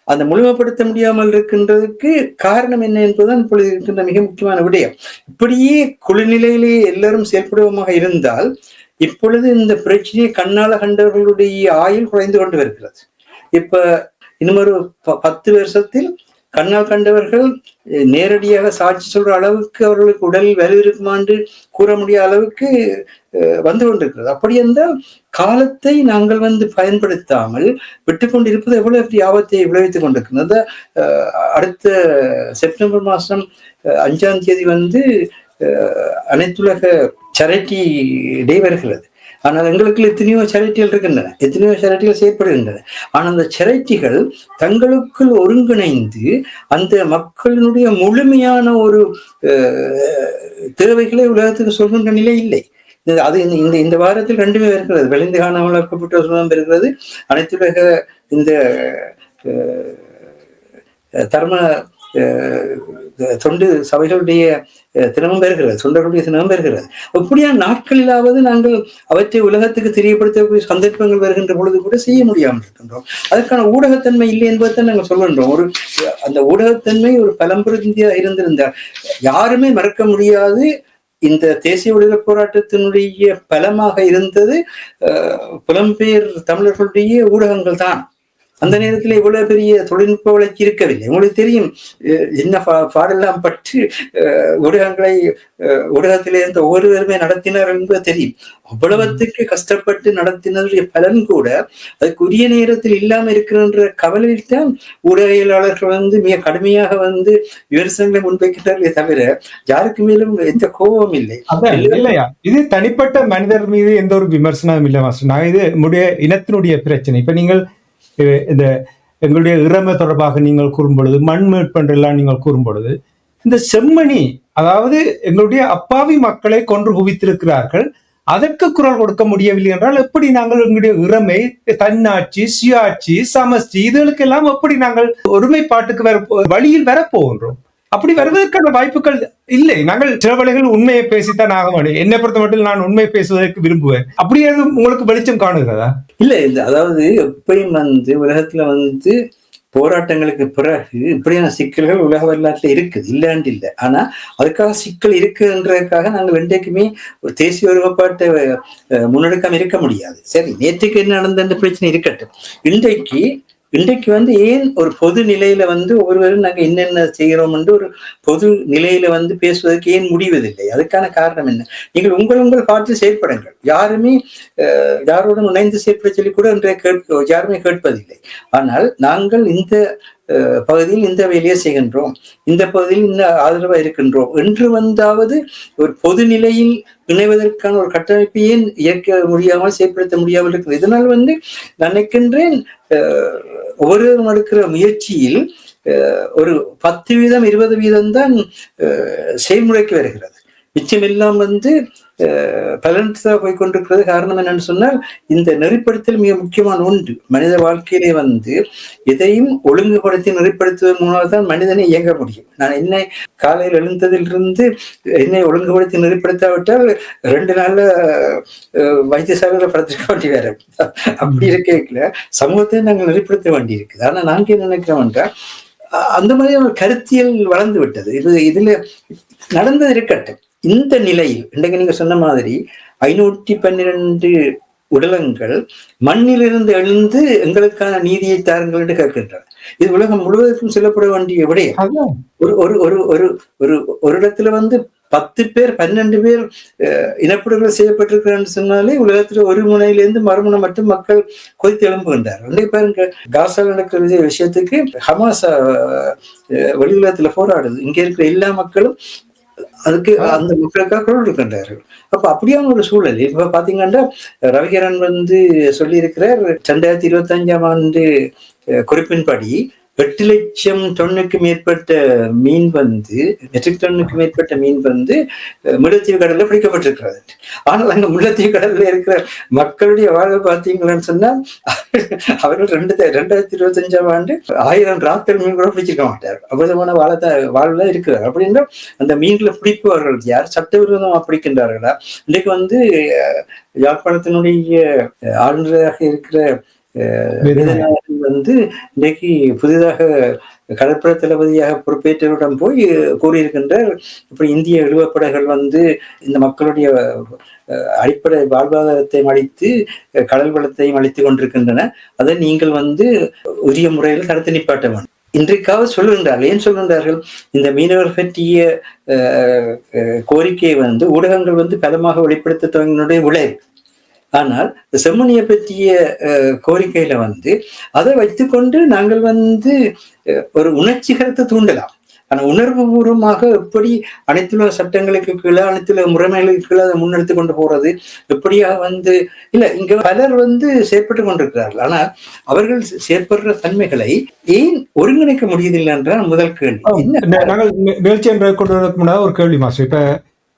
அந்த முழுமைப்படுத்த முடியாமல் இருக்கின்றதுக்கு காரணம் என்ன என்பதுதான் இப்பொழுது இருக்கின்ற மிக முக்கியமான விடயம். இப்படியே குளிநிலையிலே எல்லாரும் செயல்படுவமாக இருந்தால் இப்பொழுது இந்த பிரச்சனையை கண்ணால கண்டவர்களுடைய ஆயுள் குறைந்து கொண்டு வருகிறது. இப்ப இன்னும் ஒரு 10 வருஷத்தில் கண்ணால் கண்டவர்கள் நேரடியாக சாட்சி சொல்ற அளவுக்கு அவர்களுக்கு உடல் வலு இருக்குமான்னு கூற முடியாத அளவுக்கு வந்து கொண்டிருக்கிறது. அப்படி என்றால் காலத்தை நாங்கள் பயன்படுத்தாமல் விட்டு கொண்டிருப்பது எவ்வளவு ஆபத்தை விளைவித்துக் கொண்டிருக்கிறது. அடுத்த செப்டம்பர் மாசம் 5ஆம் தேதி அனைத்துலக சேரிட்டி டே வருகிறது. ஆனால் எங்களுக்கு எத்தனையோ சேரிட்டிகள் இருக்கின்றன, எத்தனையோ சேரிட்டிகள் செயற்படுகின்றன. ஆனால் அந்த சேரிட்டிகள் தங்களுக்குள் ஒருங்கிணைந்து அந்த மக்களினுடைய முழுமையான ஒரு தேவைகளை உலகத்துக்கு சொல்கின்ற நிலை இல்லை. அது இந்த வாரத்தில் 2மே இருக்கிறது. விளைந்து காணாமலாக்கப்பட்ட சுதந்திரம் இருக்கிறது. அனைத்துலக இந்த தர்ம தொண்டு சபைகளுடைய தினமும் பெறுகிறது, தொண்டர்களுடைய தினமும் பெறுகிறது. அப்படியான நாட்களிலாவது நாங்கள் அவற்றை உலகத்துக்கு தெரியப்படுத்தக்கூடிய சந்தர்ப்பங்கள் வருகின்ற பொழுது கூட செய்ய முடியாமல் இருக்கின்றோம். அதற்கான ஊடகத்தன்மை இல்லை என்பதை நாங்கள் சொல்கின்றோம். அந்த ஊடகத்தன்மை ஒரு பலம்பொருந்தியாக இருந்திருந்தால் யாருமே மறக்க முடியாது. இந்த தேசிய விடுதலை போராட்டத்தினுடைய பலமாக இருந்தது புலம்பெயர் தமிழர்களுடைய ஊடகங்கள் தான். அந்த நேரத்தில் இவ்வளவு பெரிய தொழில்நுட்ப வளர்ச்சி இருக்கவில்லை. உங்களுக்கு தெரியும் என்ன பாடெல்லாம் பற்றி ஊடகத்திலே இருந்த ஒவ்வொருவருமே நடத்தினார் என்பது தெரியும். அவ்வளவத்துக்கு கஷ்டப்பட்டு நடத்தினதுடைய பலன் கூட அதுக்கு உரிய நேரத்தில் இல்லாம இருக்கிறன்ற கவலையில் தான் ஊடகவியலாளர்கள் மிக கடுமையாக விமர்சனங்களை முன்வைக்கிறார்களே தவிர யாருக்கு மேலும் எந்த கோபமும் இல்லை.
இல்லையா, இது தனிப்பட்ட மனிதர் மீது எந்த ஒரு விமர்சனமும் இல்லை மாஸ்டர். நான் இது நம்முடைய இனத்தினுடைய பிரச்சனை. இப்ப நீங்கள் இந்த எங்களுடைய இறமை தொடர்பாக நீங்கள் கூறும்பொழுது, மண் மீட்பென்றெல்லாம் நீங்கள் கூறும்பொழுது, இந்த செம்மணி, அதாவது எங்களுடைய அப்பாவி மக்களை கொன்று குவித்திருக்கிறார்கள், அதற்கு குரல் கொடுக்க முடியவில்லை என்றால் எப்படி நாங்கள் எங்களுடைய இறமை, தன்னாட்சி, சுயாட்சி, சமஷ்டி இதுகளுக்கெல்லாம் எப்படி நாங்கள் ஒருமைப்பாட்டுக்கு வழியில் வரப்போகின்றோம்? அப்படி வருவதற்கான வாய்ப்புகள் இல்லை. நாங்கள் சில வேளைகள் உண்மையை பேசித்தான் ஆக வேண்டும். என்னை பொறுத்த மட்டும் நான் உண்மை பேசுவதற்கு விரும்புவேன். அப்படியே உங்களுக்கு வெளிச்சம் காணுகிறதா?
இல்ல, அதாவது எப்பயும் உலகத்துல போராட்டங்களுக்கு பிறகு இப்படியான சிக்கல்கள் உலக வரலாற்றுல இருக்குது, இல்லாண்டு இல்லை. ஆனா அதுக்காக சிக்கல் இருக்குன்றதுக்காக நாங்கள் இன்றைக்குமே ஒரு தேசிய ஒருமைப்பாட்டை முன்னெடுக்காம இருக்க முடியாது. சரி, நேற்றுக்கு என்ன நடந்த பிரச்சனை இருக்கட்டும். இன்றைக்கு ஏன் ஒரு பொது நிலையில ஒவ்வொருவரும் நாங்க என்னென்ன செய்கிறோம் என்று ஒரு பொது நிலையில பேசுவதற்கு ஏன் முடிவதில்லை? அதுக்கான காரணம் என்ன? நீங்கள் உங்கள் பார்த்து செயல்படுங்கள். யாருமே யாரோடும் இணைந்து செயல்பட சொல்லி கூட இன்றைய யாருமே கேட்பதில்லை. ஆனால் நாங்கள் இந்த பகுதியில் இந்த வேலையை செய்கின்றோம், இந்த பகுதியில் இந்த ஆதரவா இருக்கின்றோம் என்று ஒரு பொது நிலையில் இணைவதற்கான ஒரு கட்டமைப்பை ஏன் இயக்க முடியாமல் செயல்படுத்த முடியாமல் இருக்கிறது. இதனால் நினைக்கின்றேன் ஒவ்வொருவரும் எடுக்கிற முயற்சியில் ஒரு 10% 20% தான் செயல்முறைக்கு வருகிறது. மிச்சமெல்லாம் பலன்ஸா போய் கொண்டிருக்கிறது. காரணம் என்னன்னு சொன்னால், இந்த நெறிப்படுத்தல் மிக முக்கியமான ஒன்று. மனித வாழ்க்கையிலே எதையும் ஒழுங்குபடுத்தி நெறிப்படுத்துவதன் மூலமாக தான் மனிதனை இயங்க முடியும். நான் என்னை காலையில் எழுந்ததிலிருந்து என்னை ஒழுங்குபடுத்தி நெறிப்படுத்தாவிட்டால் 2 நாள்ல வைத்தியசாலையில படுத்திருக்க வேண்டி வேற. அப்படி இருக்கல சமூகத்தை நாங்கள் நெறிப்படுத்த வேண்டி இருக்குது. ஆனா நாங்க என்ன நினைக்கிறோம் என்றால், அந்த மாதிரி ஒரு கருத்தியல் வளர்ந்து விட்டது. இதுல நடந்தது இருக்கட்டும். இந்த நிலையில் இன்றைக்கு நீங்க சொன்ன மாதிரி 512 உடலங்கள் மண்ணிலிருந்து எழுந்து எங்களுக்கான நீதியை தாருங்கள் என்று கேட்கின்றன. இது உலகம் முழுவதற்கும் சொல்லப்பட வேண்டிய விடயம். ஒரு இடத்துல 10 பேர் 12 பேர் இனப்படுகொலை செய்யப்பட்டிருக்கிறான்னு சொன்னாலே உலகத்துல ஒரு முனையிலிருந்து மறுமுனை மட்டும் மக்கள் கொதித்து எழும்புகின்றார். பாருங்க, காசால நடக்கிற விஷயத்துக்கு ஹமாஸ் வெளி உலகத்துல போராடுது. இங்க இருக்கிற எல்லா மக்களும் அதுக்கு அந்த மக்களுக்காக குரல் இருக்கின்றார்கள். அப்ப அப்படியான ஒரு சூழல் இப்ப பாத்தீங்கன்னா, ரவிகரன் சொல்லி இருக்கிறார் 2025ஆம் ஆண்டு குறிப்பின்படி 8 லட்சம் டன்னுக்கு மேற்பட்ட மீன் மெட்ரிக் டன்னுக்கு மேற்பட்ட மீன் முல்லைத்தீவு கடல்ல பிடிக்கப்பட்டிருக்கிறது. ஆனால் அங்க முல்லைத்தீவு கடல்ல இருக்கிற மக்களுடைய வாழ்வை பார்த்தீங்கன்னு சொன்னா, அவர்கள் 2025ஆம் ஆண்டு 1000 ராத்தல் மீன் கூட பிடிச்சிருக்க மாட்டார். அபதமான வாழ்வுல இருக்கிறார். அப்படின்னா அந்த மீன்களை பிடிப்பவர்கள் யார்? சட்டவிரோதமா பிடிக்கின்றார்களா? இன்னைக்கு யாழ்ப்பாணத்தினுடைய ஆளுநராக இருக்கிற இன்றைக்கு புதிதாக கடற்படை தளபதியாக பொறுப்பேற்றவரிடம் போய் கூறியிருக்கின்றார், இப்படி இந்திய இழுவப்படைகள் இந்த மக்களுடைய அடிப்படை வாழ்வாதாரத்தை அளித்து கடல் வளத்தையும் அளித்துக் கொண்டிருக்கின்றன. அதை நீங்கள் உரிய முறையில் தடுத்து நிப்பாட்ட வேண்டும். இன்றைக்காக சொல்லுகின்றார்கள். ஏன் சொல்கின்றார்கள்? இந்த மீனவர் பற்றிய கோரிக்கையை ஊடகங்கள் பலமாக வெளிப்படுத்த துவங்கினுடைய விளைவு. ஆனால் செம்மணியை பற்றிய கோரிக்கையில அதை வைத்துக்கொண்டு நாங்கள் ஒரு உணர்ச்சிகரத்தை தூண்டலாம். ஆனா உணர்வு பூர்வமாக எப்படி அனைத்துலக சட்டங்களுக்கு கீழே, அனைத்துலக முறைமைகளுக்கு கீழே அதை முன்னெடுத்து கொண்டு போறது எப்படியாக இல்ல, இங்க பலர் செயற்பட்டு கொண்டிருக்கிறார்கள். ஆனா அவர்கள் செயற்படுற தன்மைகளை ஏன் ஒருங்கிணைக்க முடியதில்லை என்றால் முதல் கேள்வி.
நாங்கள் நிகழ்ச்சி என்று கொண்டு வரதுக்கு ஒரு கேள்வி மாஸ்டர். இப்ப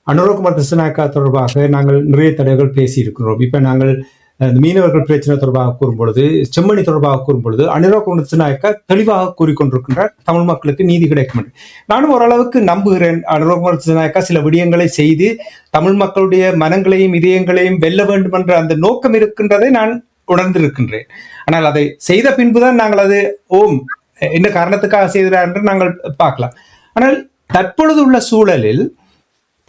அனுரகுமார் திசுநாயக்கா தொடர்பாக நாங்கள் நிறைய தடவைகள் பேசி இருக்கிறோம். இப்ப நாங்கள் மீனவர்கள் பிரச்சனை தொடர்பாக கூறும்பொழுது, செம்மணி தொடர்பாக கூறும்பொழுது அனுர குணத்திநாயக்கா தெளிவாக கூறிக்கொண்டிருக்கின்றார் தமிழ் மக்களுக்கு நீதி கிடைக்கும் என்று. நானும் ஓரளவுக்கு நம்புகிறேன். அனுர குணத்திநாயக்கா சில விடயங்களை செய்து தமிழ் மக்களுடைய மனங்களையும் இதயங்களையும் வெல்ல வேண்டும் என்ற அந்த நோக்கம் இருக்கின்றதை நான் உணர்ந்திருக்கின்றேன். ஆனால் அதை செய்த பின்புதான் நாங்கள் அது என்ன காரணத்துக்காக செய்கிறார் என்று நாங்கள் பார்க்கலாம். ஆனால் தற்பொழுது உள்ள சூழலில்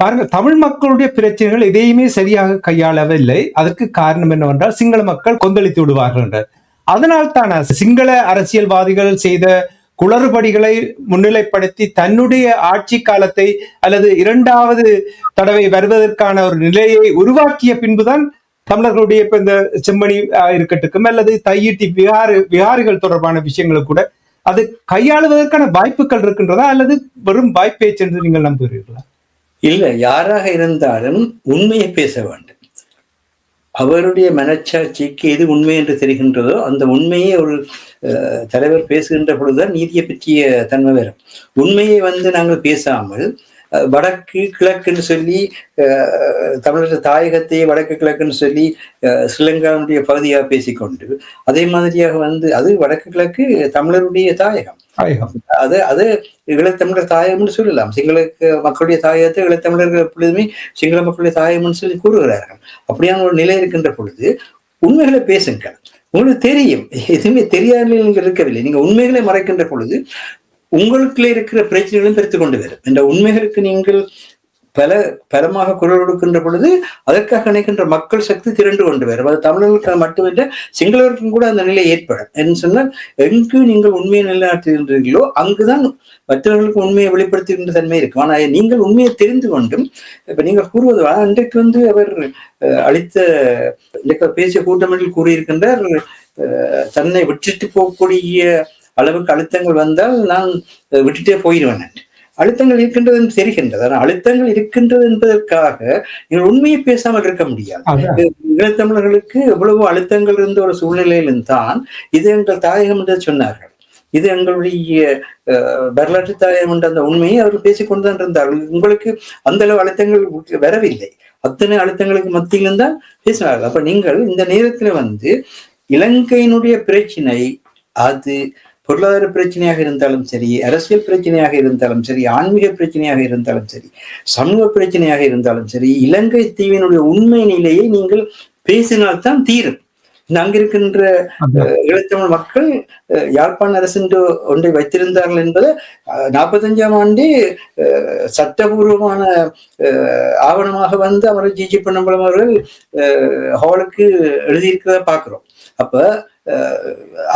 பாருங்க, தமிழ் மக்களுடைய பிரச்சனைகள் எதையுமே சரியாக கையாளவில்லை. அதற்கு காரணம் என்னவென்றால் சிங்கள மக்கள் கொந்தளித்து விடுவார்கள் என்றார். அதனால் தான சிங்கள அரசியல்வாதிகள் செய்த குளறுபடிகளை முன்னிலைப்படுத்தி தன்னுடைய ஆட்சி காலத்தை அல்லது இரண்டாவது தடவை வருவதற்கான ஒரு நிலையை உருவாக்கிய பின்புதான் தமிழர்களுடைய இப்ப இந்த செம்மணி இருக்கட்டும் அல்லது தையிட்டி விகாரிகள் தொடர்பான விஷயங்கள் கூட அது கையாளுவதற்கான வாய்ப்புகள் இருக்கின்றதா அல்லது வெறும் வாய்ப்பேச்சு என்று நீங்கள் நம்புகிறீர்களா?
இல்லை, யாராக இருந்தாலும் உண்மையை பேச வேண்டும். அவருடைய மனச்சாட்சிக்கு எது உண்மை என்று தெரிகின்றதோ அந்த உண்மையை ஒரு தலைவர் பேசுகின்ற பொழுதுதான் நீதியை பற்றிய தன்மை வரும். உண்மையை நாங்கள் பேசாமல் வடக்கு கிழக்குன்னு சொல்லி தமிழக தாயகத்தையே வடக்கு கிழக்குன்னு சொல்லி ஸ்ரீலங்காவுடைய பகுதியாக பேசிக்கொண்டு அதே மாதிரியாக அது வடக்கு கிழக்கு தமிழருடைய தாயகம். அது ஈழத்தமிழர் தாயகம்னு சொல்லலாம். சிங்கள மக்களுடைய தாயகத்தை ஈழத்தமிழர்கள் எப்பொழுதுமே சிங்கள மக்களுடைய தாயகம்னு சொல்லி கூறுகிறார்கள். அப்படியான ஒரு நிலை இருக்கின்ற பொழுது உண்மைகளை பேசுங்கள். உங்களுக்கு தெரியும், எதுவுமே தெரியாத நீங்கள் இருக்கவில்லை. நீங்க உண்மைகளை மறைக்கின்ற பொழுது உங்களுக்குள்ள இருக்கிற பிரச்சனைகளும் பெருத்து கொண்டு வரும். இந்த உண்மைகளுக்கு நீங்கள் பலமாக குரல் கொடுக்கின்ற பொழுது அதற்காக நினைக்கின்ற மக்கள் சக்தி திரண்டு கொண்டு வரும். அது தமிழர்களுக்கு மட்டுமில்லை, சிங்களவருக்கும் கூட அந்த நிலை ஏற்படும். என்று சொன்னால் எங்கு நீங்கள் உண்மையை நிலைநாட்டுகின்றீர்களோ அங்குதான் மற்றவர்களுக்கு உண்மையை வெளிப்படுத்துகின்ற தன்மை இருக்கும். ஆனால் நீங்கள் உண்மையை தெரிந்து கொண்டும் இப்ப நீங்கள் கூறுவது அன்றைக்கு அவர் அளித்த பேசிய கூட்டமைப்பில் கூறியிருக்கின்றார், தன்னை விட்டுட்டு போகக்கூடிய அளவுக்கு அழுத்தங்கள் வந்தால் நான் விட்டுட்டே போயிடுவேன். அழுத்தங்கள் இருக்கின்றது என்று தெரிகின்றது. ஆனால் அழுத்தங்கள் இருக்கின்றது என்பதற்காக நீங்கள் உண்மையை பேசாமல் இருக்க முடியாது. ஈழத்தமிழர்களுக்கு எவ்வளவு அழுத்தங்கள் இருந்த ஒரு சூழ்நிலையிலும் தான் இது எங்கள் தாயகம் என்று சொன்னார்கள். இது எங்களுடைய வரலாற்று தாயகம் என்ற அந்த உண்மையை அவர்கள் பேசிக்கொண்டுதான் இருந்தார்கள். உங்களுக்கு அந்த அளவு அழுத்தங்கள் வரவில்லை. அத்தனை அழுத்தங்களுக்கு மத்தியிலும் தான் பேசினார்கள். அப்ப நீங்கள் இந்த நேரத்துல இலங்கையினுடைய பிரச்சினை அது பொருளாதார பிரச்சனையாக இருந்தாலும் சரி, அரசியல் பிரச்சனையாக இருந்தாலும் சரி, ஆன்மீக பிரச்சனையாக இருந்தாலும் சரி, சமூக பிரச்சனையாக இருந்தாலும் சரி, இலங்கை தீவினுடைய உண்மை நிலையை நீங்கள் பேசினால்தான் தீரும். அங்கிருக்கின்ற ஈழத்தமிழ் மக்கள் யாழ்ப்பாண அரசு ஒன்றை வைத்திருந்தார்கள் என்பதை 45ஆம் ஆண்டே சட்டபூர்வமான ஆவணமாக அமரர் ஜி பொன்னம்பலம் அவர்கள் ஹாலுக்கு எழுதியிருக்கிறத பார்க்கிறோம். அப்ப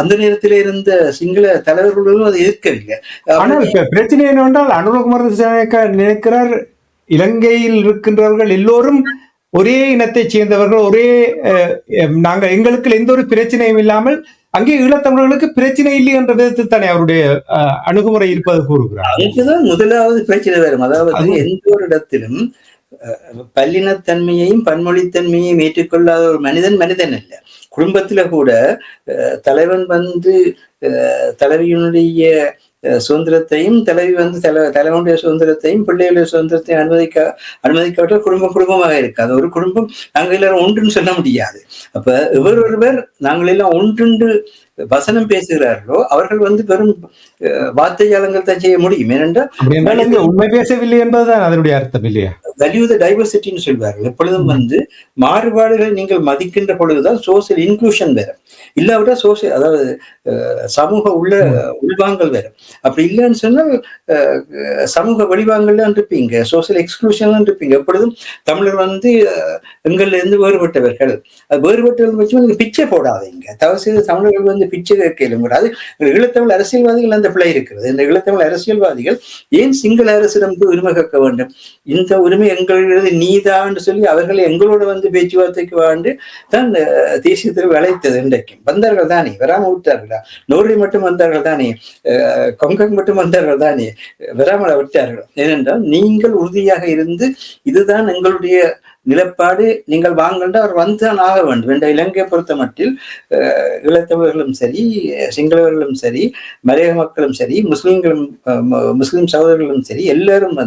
அந்த நேரத்தில் இருந்த சிங்கள தலைவர்களும் அதை எதிர்க்கவில்லை.
ஆனால் பிரச்சனை என்னவென்றால் அனுரகுமார் நினைக்கிறார், இலங்கையில் இருக்கின்றவர்கள் எல்லோரும் ஒரே இனத்தை சேர்ந்தவர்கள், எங்களுக்கு எந்த ஒரு பிரச்சனையும் இல்லாமல் அங்கே ஈழத்தமிழர்களுக்கு பிரச்சனை இல்லை என்ற விதத்தில் தானே அவருடைய அணுகுமுறை இருப்பது கூறுகிறார்.
அதுதான் முதலாவது பிரச்சனை வரும். அதாவது எந்த ஒரு இடத்திலும் பல்லினத்தன்மையையும் பன்மொழித்தன்மையையும் ஏற்றுக்கொள்ளாத ஒரு மனிதன் அல்ல. குடும்பத்துல கூட தலைவன் தலைவியினுடைய சுதந்திரத்தையும் தலைவி தலைவனுடைய சுதந்திரத்தையும் பிள்ளைகளுடைய சுதந்திரத்தையும் அனுமதிக்காவிட்டால் குடும்பமாக இருக்காது. ஒரு குடும்பம் நாங்கள் எல்லாரும் ஒன்றுன்னு சொல்ல முடியாது. அப்ப ஒருவர் நாங்கள் எல்லாம் ஒன்றுண்டு வசனம் பேசுகிறார்களோ அவர்கள் வெறும் வார்த்தை ஜாலங்கள் தான் செய்ய முடியும். ஏனென்றால்
உண்மை பேசவில்லை என்பதுதான் அதனுடைய அர்த்தம் இல்லையா?
வேல்யூ த டைவர்சிட்டின்னு சொல்வார்கள். எப்பொழுதும் மாறுபாடுகளை நீங்கள் மதிக்கின்ற பொழுதுதான் சோசியல் இன்க்ளூஷன் வேற, இல்லாவிட்டா சோசியல் அதாவது சமூக உள்வாங்கல் வேற. அப்படி இல்லைன்னு சொன்னால் சமூக வெளிவாங்கல்லாம் இருப்பீங்க, சோசியல் எக்ஸ்க்ளூஷன்லாம் இருப்பீங்க. எப்பொழுதும் தமிழர் எங்கள்ல இருந்து வேறுபட்டவர்கள், வேறுபட்டவர்கள் வச்சு பிச்சை போடாதீங்க. தவறு செய்த தமிழர்கள் பிச்சை கேளுங்கிறாது. ஈழத்தமிழ் அரசியல்வாதிகள் அந்த பிழை இருக்கிறது. இந்த ஈழத்தமிழ் அரசியல்வாதிகள் ஏன் சிங்கள அரசிடம் உரிமை கேட்க வேண்டும்? இந்த உரிமை எங்களது நீதான்னு சொல்லி அவர்களை எங்களோட பேச்சுவார்த்தைக்கு வாழ்ந்து தான் தேசியத்தில் அழைத்தது. இன்றைக்கு வந்தார்கள் தானே, வராம விட்டார்களா? நோர்வே மட்டும் வந்தார்கள் தானே, கொங்கன் மட்டும் வந்தார்கள் தானே, வராமல விட்டார்கள். ஏனென்றால் நீங்கள் உறுதியாக இருந்து இதுதான் எங்களுடைய நிலப்பாடு, நீங்கள் வாங்கண்டா அவர் வந்துதான் ஆக வேண்டும் என்ற இலங்கையை பொறுத்த மட்டில் ஈழத்தமிழர்களும் சரி, சிங்களவர்களும் சரி, மலையக மக்களும் சரி, முஸ்லிம் சகோதரர்களும் சரி, எல்லாரும்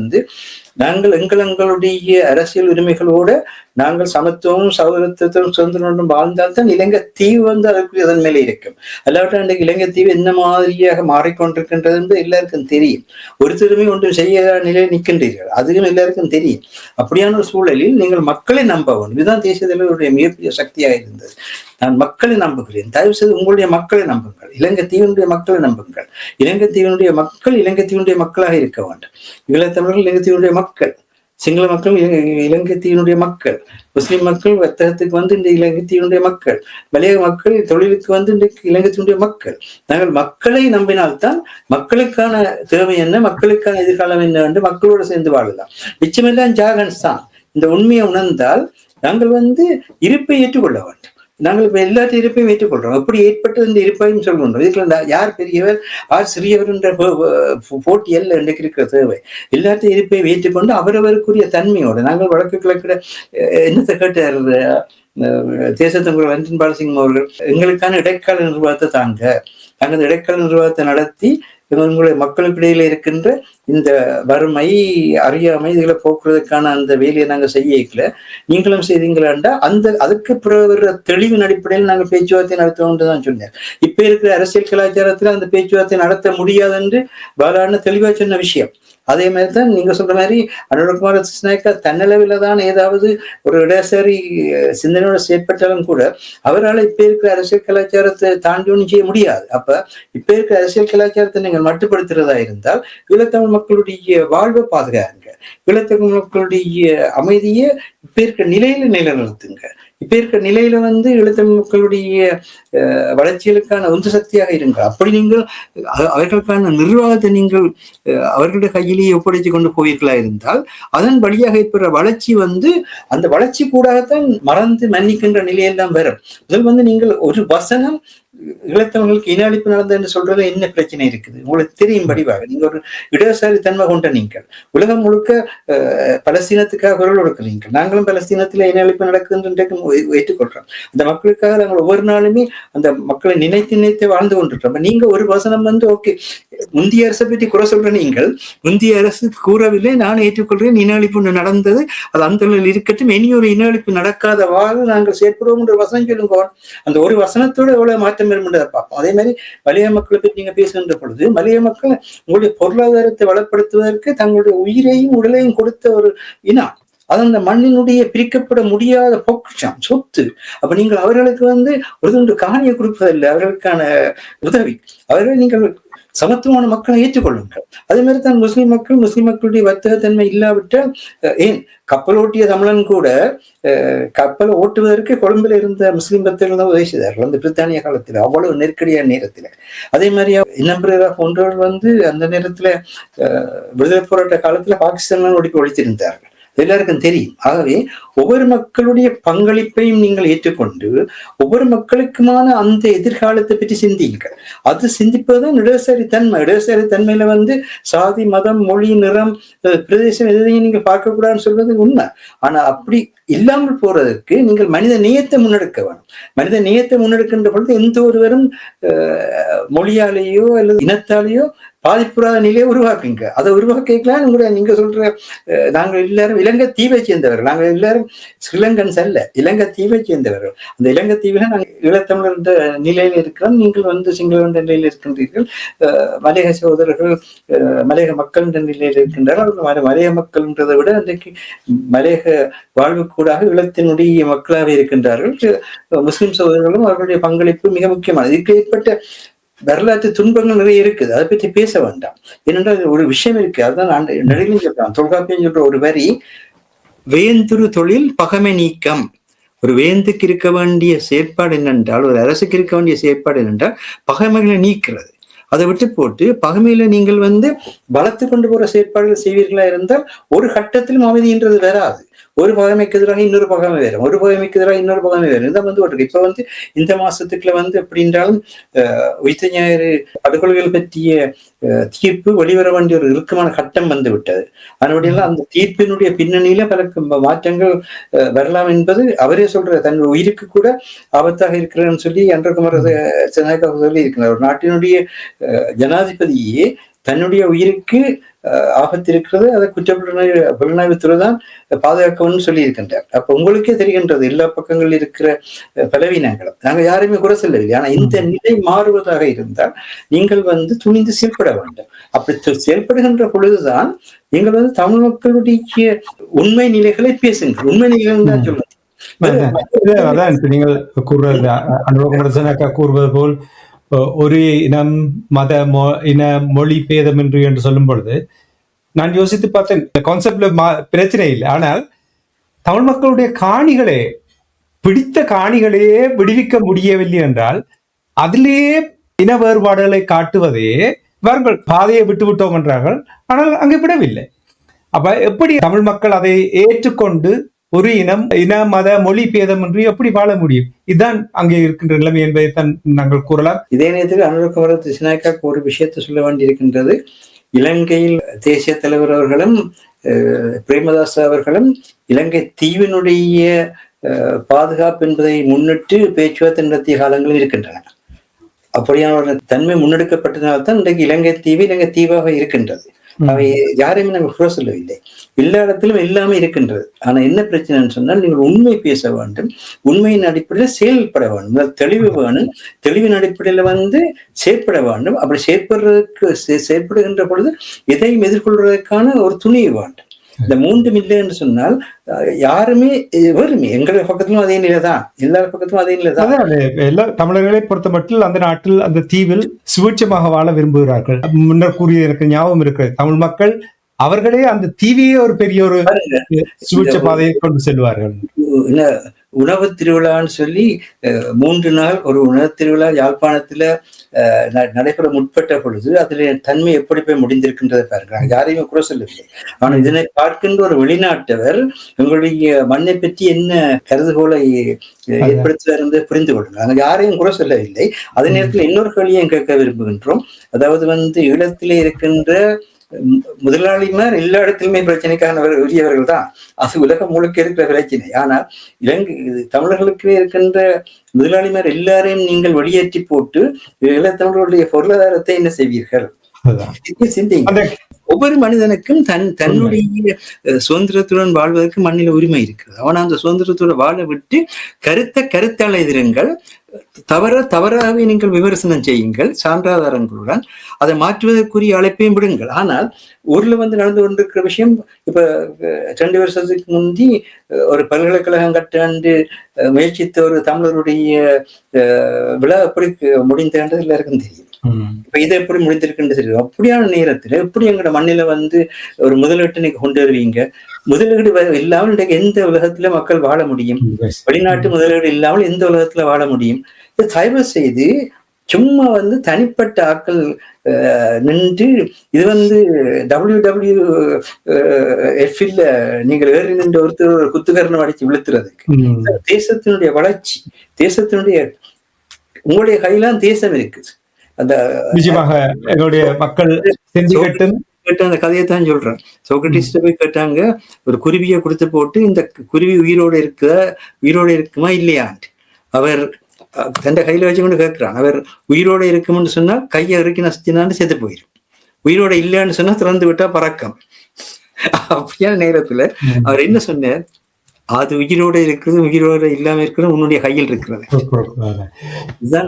நாங்கள் எங்களுடைய அரசியல் உரிமைகளோடு நாங்கள் சமத்துவமும் சகோதரத்துவம் சுதந்திரம் வாழ்ந்தால்தான் இலங்கை தீவு வந்து அதற்குரிய அதன் மேலே இருக்கும். அல்லாவிட்ட அன்றைக்கு இலங்கை தீவு என்ன மாதிரியாக மாறிக்கொண்டிருக்கின்றது என்று எல்லாருக்கும் தெரியும். ஒருத்தருமே ஒன்றும் செய்ய நிலையில் நிற்கின்றீர்கள், அதுவும் எல்லாருக்கும் தெரியும். அப்படியான ஒரு சூழலில் நீங்கள் மக்களை நம்ப வேண்டும். இதுதான் தேசிய தலைவருடைய மிகப்பெரிய சக்தியாக இருந்தது. நான் மக்களை நம்புகிறேன், தயவு செய்து உங்களுடைய மக்களை நம்புங்கள், இலங்கை தீவினுடைய மக்களை நம்புங்கள். இலங்கை தீவினுடைய மக்கள் இலங்கை தீவினுடைய மக்களாக இருக்க வேண்டும். ஈழத்தமிழர்கள் இலங்கை தீவினுடைய மக்கள், சிங்கள மக்கள் இலங்கை தீவினுடைய மக்கள், முஸ்லிம் மக்கள் வர்த்தகத்துக்கு வந்து இந்த இலங்கை தீவினுடைய மக்கள், மலையக மக்கள் தொழிலுக்கு வந்து இன்றைக்கு இலங்கை தீவினுடைய மக்கள். நாங்கள் மக்களை நம்பினால்தான் மக்களுக்கான தேவை என்ன, மக்களுக்கான எதிர்காலம் என்ன என்று மக்களோடு சேர்ந்து வாழலாம். நிச்சயமெல்லாம் ஜாகன்ஸ் தான். இந்த உண்மையை உணர்ந்தால் நாங்கள் வந்து இருப்பை ஏற்றுக்கொள்ள வேண்டும். நாங்கள் இப்ப எல்லாத்தையும் இருப்பையும் ஏற்றுக்கொள்றோம். எப்படி ஏற்பட்டது இந்த இருப்பையும் சொல்லணும். இதுல யார் பெரியவர் யார் சிறியவர் என்ற போட்டி அல்ல இன்றைக்கு இருக்கிற தேவை. எல்லாத்தையும் இருப்பையும் ஏற்றுக்கொண்டு அவரவருக்குரிய தன்மையோடு நாங்கள் வழக்கு கிழக்கிட என்னத்தை கேட்டார் தேசத்தங்குற லண்டன் பாலசிங்கம் அவர்கள், எங்களுக்கான இடைக்கால நிர்வாகத்தை நாங்கள் இடைக்கால நிர்வாகத்தை நடத்தி உங்களுடைய மக்களுக்கு இடையில இருக்கின்ற இந்த வறுமை அறியாமை இதுகளை போக்குறதுக்கான அந்த வேலையை நாங்கள் செய்யல, நீங்களும் செய்தீங்களாண்டா அதுக்கு பிறகு தெளிவின் அடிப்படையில் நாங்கள் பேச்சுவார்த்தை நடத்துவோம் தான் சொன்னேன். இப்ப இருக்கிற அரசியல் கலாச்சாரத்துல அந்த பேச்சுவார்த்தை நடத்த முடியாது என்று பாலான தெளிவா சொன்ன விஷயம். அதே மாதிரிதான் நீங்க சொல்ற மாதிரி அனுரகுமார திஸ்நாயக்கா தன்னளவில் தான் ஏதாவது ஒரு இடசரி சிந்தனையோட செயற்பட்டாலும் கூட அவரால் இப்ப இருக்கிற அரசியல் கலாச்சாரத்தை தாண்டி ஒன்றும் செய்ய முடியாது. அப்ப இப்ப இருக்கிற அரசியல் கலாச்சாரத்தை நீங்கள் மட்டுப்படுத்துறதா இருந்தால் ஈழத்தமிழ் மக்களுடைய வாழ்வை பாதுகாருங்க, ஈழத்தமிழ் மக்களுடைய அமைதியை இப்ப இருக்கிற நிலையில நிலைநிறுத்துங்க. இப்ப இருக்கிற நிலையில வந்து ஈழத்தமிழ் மக்களுடைய வளர்ச்சிகளுக்கான உந்து சக்தியாக இருங்க. அப்படி நீங்கள் அவர்களுக்கான நிர்வாகத்தை நீங்கள் அவர்களுடைய கையிலேயே ஒப்படைச்சு கொண்டு போவீர்களா இருந்தால் அதன் வழியாக ஏற்படுற வளர்ச்சி வந்து அந்த வளர்ச்சி கூடத்தான் மறந்து மன்னிக்கின்ற நிலையெல்லாம் வரும். முதல் வந்து நீங்கள் ஒரு வசனம் ஈழத்தமிழர்களுக்கு இன அழிப்பு நடந்தது என்று சொல்றதுல என்ன பிரச்சனை இருக்குது உங்களுக்கு தெரியும் படிவாக. நீங்க ஒரு இடதுசாரி தன்மை கொண்ட நீங்கள் உலகம் முழுக்க பலஸ்தீனத்துக்காக குரல் கொடுக்குறீங்க. நாங்களும் பலஸ்தீனத்துல இன அழிப்பு நடக்குதுன்னு ஏற்றுக்கொள்றோம். அந்த மக்களுக்காக நாங்கள் ஒவ்வொரு நாளுமே அந்த மக்களை நினைத்து வாழ்ந்து கொண்டிருக்கிறோம். நீங்க ஒரு வசனம் வந்து ஓகே முந்தைய அரசை பற்றி குறை சொல்ற நீங்கள் முந்தைய அரசு கூறவில்லை, நான் ஏற்றுக்கொள்றேன், இன அழிப்பு நடந்தது, அது அந்த இருக்கட்டும், இனி ஒரு இன அழிப்பு நடக்காதவாறு நாங்கள் செயற்படுவோம் என்ற வசனம் சொல்லுங்க. அந்த ஒரு வசனத்தோட எவ்வளவு மாற்றம் பார்ப்போம். அதே மாதிரி மலைய மக்களை பற்றி நீங்க பேசுகின்ற பொழுது மலைய மக்கள் உங்களுடைய பொருளாதாரத்தை வளப்படுத்துவதற்கு தங்களுடைய உயிரையும் உடலையும் கொடுத்த ஒரு இனம். அது அந்த மண்ணினுடைய பிரிக்கப்பட முடியாத பொக்கிஷம், சொத்து. அப்ப நீங்கள் அவர்களுக்கு வந்து ஒரு காணியை கொடுப்பதில்லை, அவர்களுக்கான உதவி. அவர்கள் நீங்கள் சமத்துவமான மக்களை ஏற்றுக்கொள்ளுங்கள். அதே மாதிரி தான் முஸ்லிம் மக்களுடைய வர்த்தகத்தன்மை இல்லாவிட்டால் ஏன் கப்பல் ஓட்டிய தமிழன் கூட கப்பலை ஓட்டுவதற்கு கொழும்புல இருந்த முஸ்லிம் பக்தர்கள் தான் உதவி செய்தார்கள் அந்த பிரித்தானிய காலத்துல, அவ்வளவு நெருக்கடியான நேரத்துல. அதே மாதிரி இன்னம்பிரா போன்றவர்கள் வந்து அந்த நேரத்துல விடுதலை போராட்ட காலத்துல பாகிஸ்தான் ஒழித்திருந்தார்கள், எல்லாருக்கும் தெரியும். ஆகவே ஒவ்வொரு மக்களுடைய பங்களிப்பையும் நீங்கள் ஏற்றுக்கொண்டு ஒவ்வொரு மக்களுக்குமான அந்த எதிர்காலத்தை பற்றி சிந்திங்கள். அது சிந்திப்பதுதான் இடதுசாரி தன்மை. இடதுசாரி தன்மையில வந்து சாதி, மதம், மொழி, நிறம், பிரதேசம் எதையும் நீங்கள் பார்க்க கூடாதுன்னு சொல்வது உண்மை. ஆனா அப்படி இல்லாமல் போறதற்கு நீங்கள் மனித நேயத்தை முன்னெடுக்க வேணும். மனித நேயத்தை முன்னெடுக்கின்ற பொழுது எந்த ஒருவரும் மொழியாலேயோ அல்லது இனத்தாலேயோ பாதிப்புறாத நிலையை உருவாக்குங்க. அதை உருவாக்கலாம் கூட. நீங்க சொல்ற நாங்கள் எல்லாரும் இலங்கை தீவை சேர்ந்தவர்கள், நாங்கள் எல்லாரும் ஸ்ரீலங்கன்ஸ் அல்ல, இலங்கை தீவை சேர்ந்தவர்கள். அந்த இலங்கை தீவில நாங்கள் ஈழத்தமிழர் என்ற நிலையில இருக்கிறோம், நீங்கள் வந்து சிங்கள என்ற நிலையில் இருக்கின்றீர்கள். மலையக சகோதரர்கள் மலையக மக்கள் என்ற நிலையில் இருக்கின்றார்கள். மலையக மக்கள்ன்றதை விட அன்றைக்கு மலையக வாழ்வுக்கூடாக ஈழத்தினுடைய மக்களாக இருக்கின்றார்கள். முஸ்லிம் சகோதரர்களும் அவர்களுடைய பங்களிப்பு மிக முக்கியமானது. இதுக்கு ஏற்பட்ட வரலாற்று துன்பங்கள் நிறைய இருக்குது, அதை பற்றி பேச வேண்டாம். ஏனென்றால் ஒரு விஷயம் இருக்கு, அதுதான் நான் நடுவில் சொல்றேன். தொல்காப்பியம் சொல்ற ஒரு வரி, வேந்துரு தொழில் பகமை நீக்கம். ஒரு வேந்துக்கு இருக்க வேண்டிய செயற்பாடு என்னென்றால், ஒரு அரசுக்கு இருக்க வேண்டிய செயற்பாடு என்னென்றால் பகைமைகளை நீக்கிறது. அதை விட்டு போட்டு பகைமையில நீங்கள் வந்து வளர்த்து கொண்டு போற செயற்பாடுகள் செய்வீர்களா இருந்தால் ஒரு கட்டத்திலும் அமைதின்றது வராது. ஒரு பகைமைக்கு எதிராக இன்னொரு பகைமை வேறும், ஒரு பகைமைக்கு எதிராக இன்னொரு பகைமை வேறும். இதான் வந்து ஒரு இப்ப வந்து இந்த மாசத்துக்குள்ள வந்து எப்படின்றாலும் உயிர்த்த ஞாயிறு படுகொலைகள் பற்றிய தீர்ப்பு வெளிவர வேண்டிய ஒரு இறுக்கமான கட்டம் வந்து விட்டது. அதனுடைய அந்த தீர்ப்பினுடைய பின்னணியில பல மாற்றங்கள் வரலாம் என்பது அவரே சொல்ற, தன் உயிருக்கு கூட ஆபத்தாக இருக்கிறன்னு சொல்லி அன்றகுமார் சொல்லி இருக்கிறார். ஒரு நாட்டினுடைய ஜனாதிபதியே தன்னுடைய உயிருக்கு ஆபத்து இருக்கிறது, அதை புலனாய்வுத்துறை தான் பாதுகாக்கணும்னு சொல்லி இருக்கின்றார். அப்ப உங்களுக்கே தெரிகின்றது எல்லா பக்கங்களில் இருக்கிற பலவீனங்களும். நாங்கள் யாருமே குறை சொல்லவில்லை. ஆனா இந்த நிலை மாறுவதாக இருந்தால் நீங்கள் துணிந்து செயல்பட வேண்டும். அப்படி செயல்படுகின்ற பொழுதுதான் நீங்கள் தமிழ் மக்களுடைய உண்மை நிலைகளை பேசுங்கள். உண்மை நிலைகள் தான் சொல்லுங்க.
அதான் நீங்கள் கூறுவது போல் ஒரு இனம் மத இன மொழி பேதம் என்று சொல்லும் பொழுது நான் யோசித்து பார்த்தேன். இந்த கான்செப்ட்ல பிரச்சனை இல்லை. ஆனால் தமிழ் மக்களுடைய காணிகளே பிடித்த காணிகளையே விடுவிக்க முடியவில்லை என்றால் அதிலேயே இன வேறுபாடுகளை காட்டுவதே இவர்கள் பாதையை விட்டு விட்டோம் என்றார்கள். ஆனால் அங்கே விடவில்லை. அப்ப எப்படி தமிழ் மக்கள் அதை ஏற்றுக்கொண்டு ஒரு இன மத மொழி பேதம் என்று எப்படி வாழ முடியும்? இதுதான் அங்கே இருக்கின்ற நிலைமை என்பதை தான் நாங்கள் கூறலாம்.
இதே நேரத்தில் அனுரகுமார திசாநாயக்காவுக்கு ஒரு விஷயத்தை சொல்ல வேண்டியிருக்கின்றது. இலங்கையில் தேசிய தலைவர் அவர்களும் பிரேமதாஸ் அவர்களும் இலங்கை தீவினுடைய பாதுகாப்பு என்பதை முன்னிட்டு பேச்சுவார்த்தை நடத்திய காலங்களில் இருக்கின்றன. அப்படியான ஒரு தன்மை முன்னெடுக்கப்பட்டதால்தான் இன்றைக்கு இலங்கை தீவாக இருக்கின்றது. அவை யாரையுமே நாங்கள் குறை சொல்லவில்லை. எல்லா இடத்திலும் எல்லாமே இருக்கின்றது. ஆனா என்ன பிரச்சனைன்னு சொன்னால் நீங்கள் உண்மை பேச வேண்டும், உண்மையின் அடிப்படையில் செயல்பட வேண்டும், தெளிவு வேணும், தெளிவின் அடிப்படையில செயற்பட வேண்டும். அப்படி செயற்படுகின்ற பொழுது எதையும் எதிர்கொள்வதற்கான ஒரு துணிவு வேண்டும். இந்த மூன்றும் இல்லை என்று சொன்னால் யாருமே வருமே. எங்களுடைய பக்கத்திலும் அதே நிலைதான், எல்லா பக்கத்திலும் அதே நிலைதான்.
எல்லா தமிழர்களை பொறுத்த மட்டும் அந்த நாட்டில் அந்த தீவில் சுபிட்சமாக வாழ விரும்புகிறார்கள். முன்னர் கூறிய எனக்கு ஞாபகம் இருக்கிறது, தமிழ் மக்கள் அவர்களே அந்த தீவையே ஒரு பெரிய ஒரு சுபிட்ச பாதையை கொண்டு செல்வார்கள்.
உணவு திருவிழான்னு சொல்லி 3 நாள் ஒரு உணவு திருவிழா யாழ்ப்பாணத்துல நடைபெற முற்பட்ட பொழுது அதுல தன்மை எப்படி போய் முடிந்திருக்கின்றதை பாருங்க. யாரையுமே குறை சொல்லவில்லை. ஆனா இதனை பார்க்கின்ற ஒரு வெளிநாட்டவர் எங்களுடைய மண்ணை பற்றி என்ன கருதுகோளை ஏற்படுத்துவார் என்று புரிந்து கொள்ளுங்க. நாங்கள் யாரையும் குறை சொல்லவில்லை. அதே நேரத்தில் இன்னொரு கேள்வியும் கேட்க விரும்புகின்றோம். அதாவது ஈழத்திலே இருக்கின்ற முதலாளிமார் எல்லா இடத்திலுமே பிரச்சனைக்கான உரியவர்கள் தான். அது உலகம் முழுக்க இருக்கிற பிரச்சனை. ஆனால் இலங்கை தமிழர்களுக்கு இருக்கின்ற முதலாளிமார் எல்லாரையும் நீங்கள் வெளியேற்றி போட்டு ஈழத்தமிழர்களுடைய பொருளாதாரத்தை என்ன செய்வீர்கள்? சிந்திங்க. ஒவ்வொரு மனிதனுக்கும் தன்னுடைய சுதந்திரத்துடன் வாழ்வதற்கு மண்ணில உரிமை இருக்கிறது. அவன் அந்த சுதந்திரத்தோட வாழ விட்டு கருத்தால் எதிருங்கள், தவறாகவே நீங்கள் விமர்சனம் செய்யுங்கள் சான்றாதாரங்களுடன், அதை மாற்றுவதற்குரிய அழைப்பையும் விடுங்கள். ஆனால் ஊர்ல நடந்து கொண்டிருக்கிற விஷயம், இப்ப 2 வருஷத்துக்கு முந்தி ஒரு பல்கலைக்கழகம் கட்டாண்டு முயற்சித்த ஒரு தமிழருடைய விழா எப்படி முடிந்தது எல்லாருக்கும் தெரியும். இப்ப இதை எப்படி முடிந்திருக்குன்னு தெரியும். அப்படியான நேரத்துல எப்படி எங்களோட மண்ணில ஒரு முதலீட்டு நீங்க கொண்டு வருவீங்க? முதலீடு இல்லாமல் இன்றைக்கு எந்த உலகத்துல மக்கள் வாழ முடியும்? வெளிநாட்டு முதலீடு இல்லாமல் எந்த உலகத்துல வாழ முடியும்? தயவு செய்து சும்மா தனிப்பட்ட ஆக்கள் நின்று இது WWF நீங்கள் ஏறி நின்று ஒருத்தர் குத்துக்கரணம் அடிச்சு விழுத்துறதுக்கு தேசத்தினுடைய வளர்ச்சி, தேசத்தினுடைய உங்களுடைய கையெல்லாம் தேசம் இருக்குது. அந்த
நிச்சயமாக எங்களுடைய மக்கள்
அந்த கதையை தான் சொல்றேன். சோக்ரட்டிஸ்ட போய் கேட்டாங்க, ஒரு குருவியை கொடுத்து போட்டு இந்த குருவி உயிரோடு இருக்குமா இல்லையான்ட்டு. அவர் தன் கையில வச்சுக்கொண்டு கேட்கிறான். அவர் உயிரோடு இருக்கும்னு சொன்னா கையை இறுக்கி நசிச்சினான்னு செத்து போயிடும். உயிரோட இல்லைன்னு சொன்னா திறந்து விட்டா பறக்கம். அப்படியான நேரத்துல அவர் என்ன சொன்னார்? அது உயிரோட இருக்கிறது, உயிரோட இல்லாம இருக்கிறது உன்னுடைய கையில் இருக்கிறது.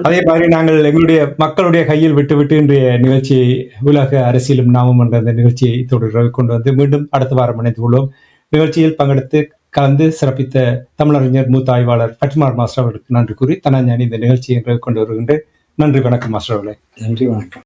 அதே மாதிரி நாங்கள் எங்களுடைய மக்களுடைய கையில் விட்டு இன்றைய நிகழ்ச்சியை உலக அரசியலும் நாமும் என்ற அந்த நிகழ்ச்சியை தொடர்ந்து கொண்டு மீண்டும் அடுத்த வாரம் இணைந்து கொள்வோம். நிகழ்ச்சியில் பங்கெடுத்து கலந்து சிறப்பித்த தமிழறிஞர் மூத்த ஆய்வாளர் பட்மார் மாஸ்டர் அவர்களுக்கு நன்றி கூறி தனஞானி இந்த நிகழ்ச்சியை கொண்டு வருகின்றேன். நன்றி, வணக்கம் மாஸ்டர் அவர்களே.
நன்றி, வணக்கம்.